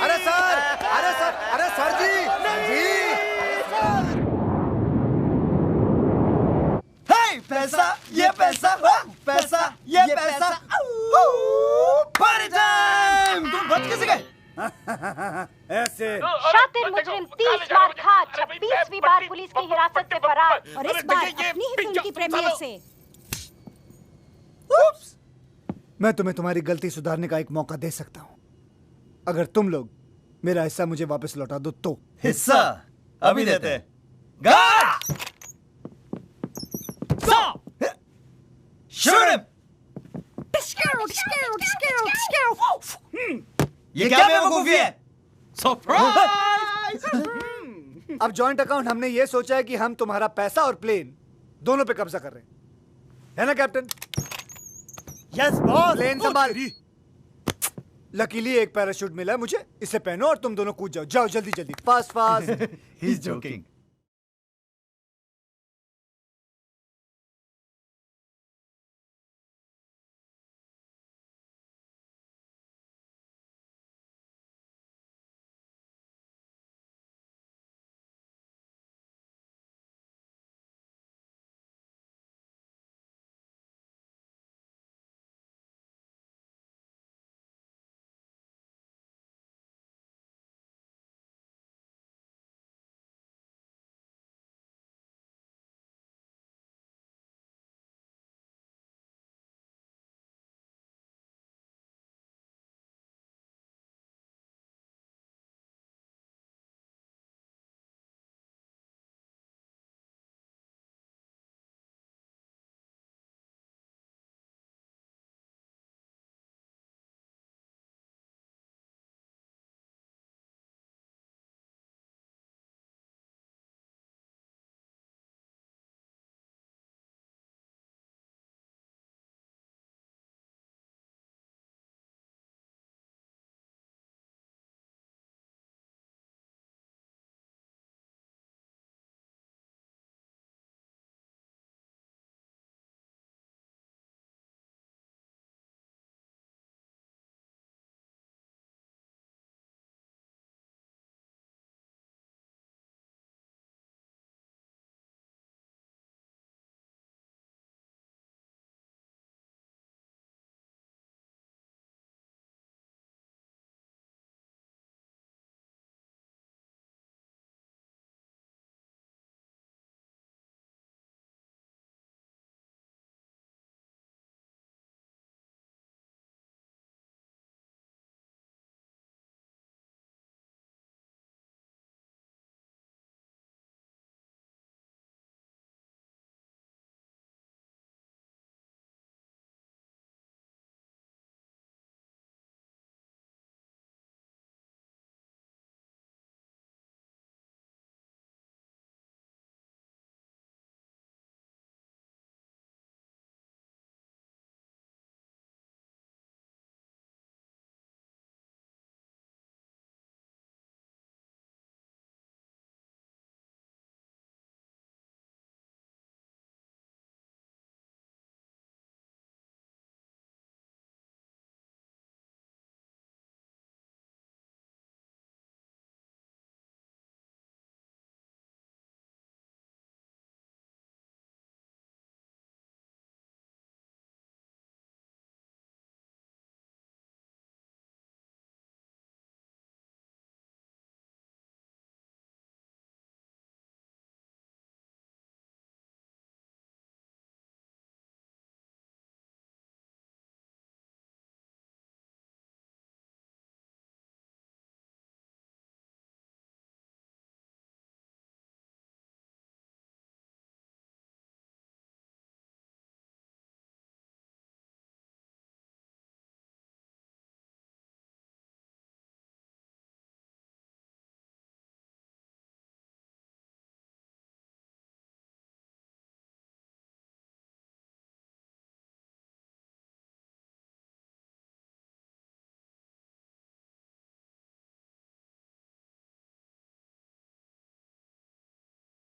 अरे सर जी। पैसा, ये पैसा, पैसा, ये पैसा। Party time! तुम बच कैसे गए? ऐसे शातिर मुजरिम 30 मार खां 26वीं बार पुलिस की हिरासत से फरार और इस बार अपनी ही फिल्म की प्रीमियर से। मैं तुम्हें तुम्हारी गलती सुधारने का एक मौका दे सकता हूँ, अगर तुम लोग मेरा हिस्सा मुझे वापस लौटा दो तो। हिस्सा अभी देते हैं। गार्ड! Shoot him! ये क्या बेवकूफी है? सरप्राइज! अब जॉइंट अकाउंट हमने ये सोचा है कि हम तुम्हारा पैसा और प्लेन दोनों पे कब्जा कर रहे हैं, है ना कैप्टन? Yes boss. प्लेन संभाल। लकीली एक पैराशूट मिला है मुझे, इसे पहनो और तुम दोनों कूद जाओ। जाओ जल्दी जल्दी, फास्ट फास्ट। He's joking.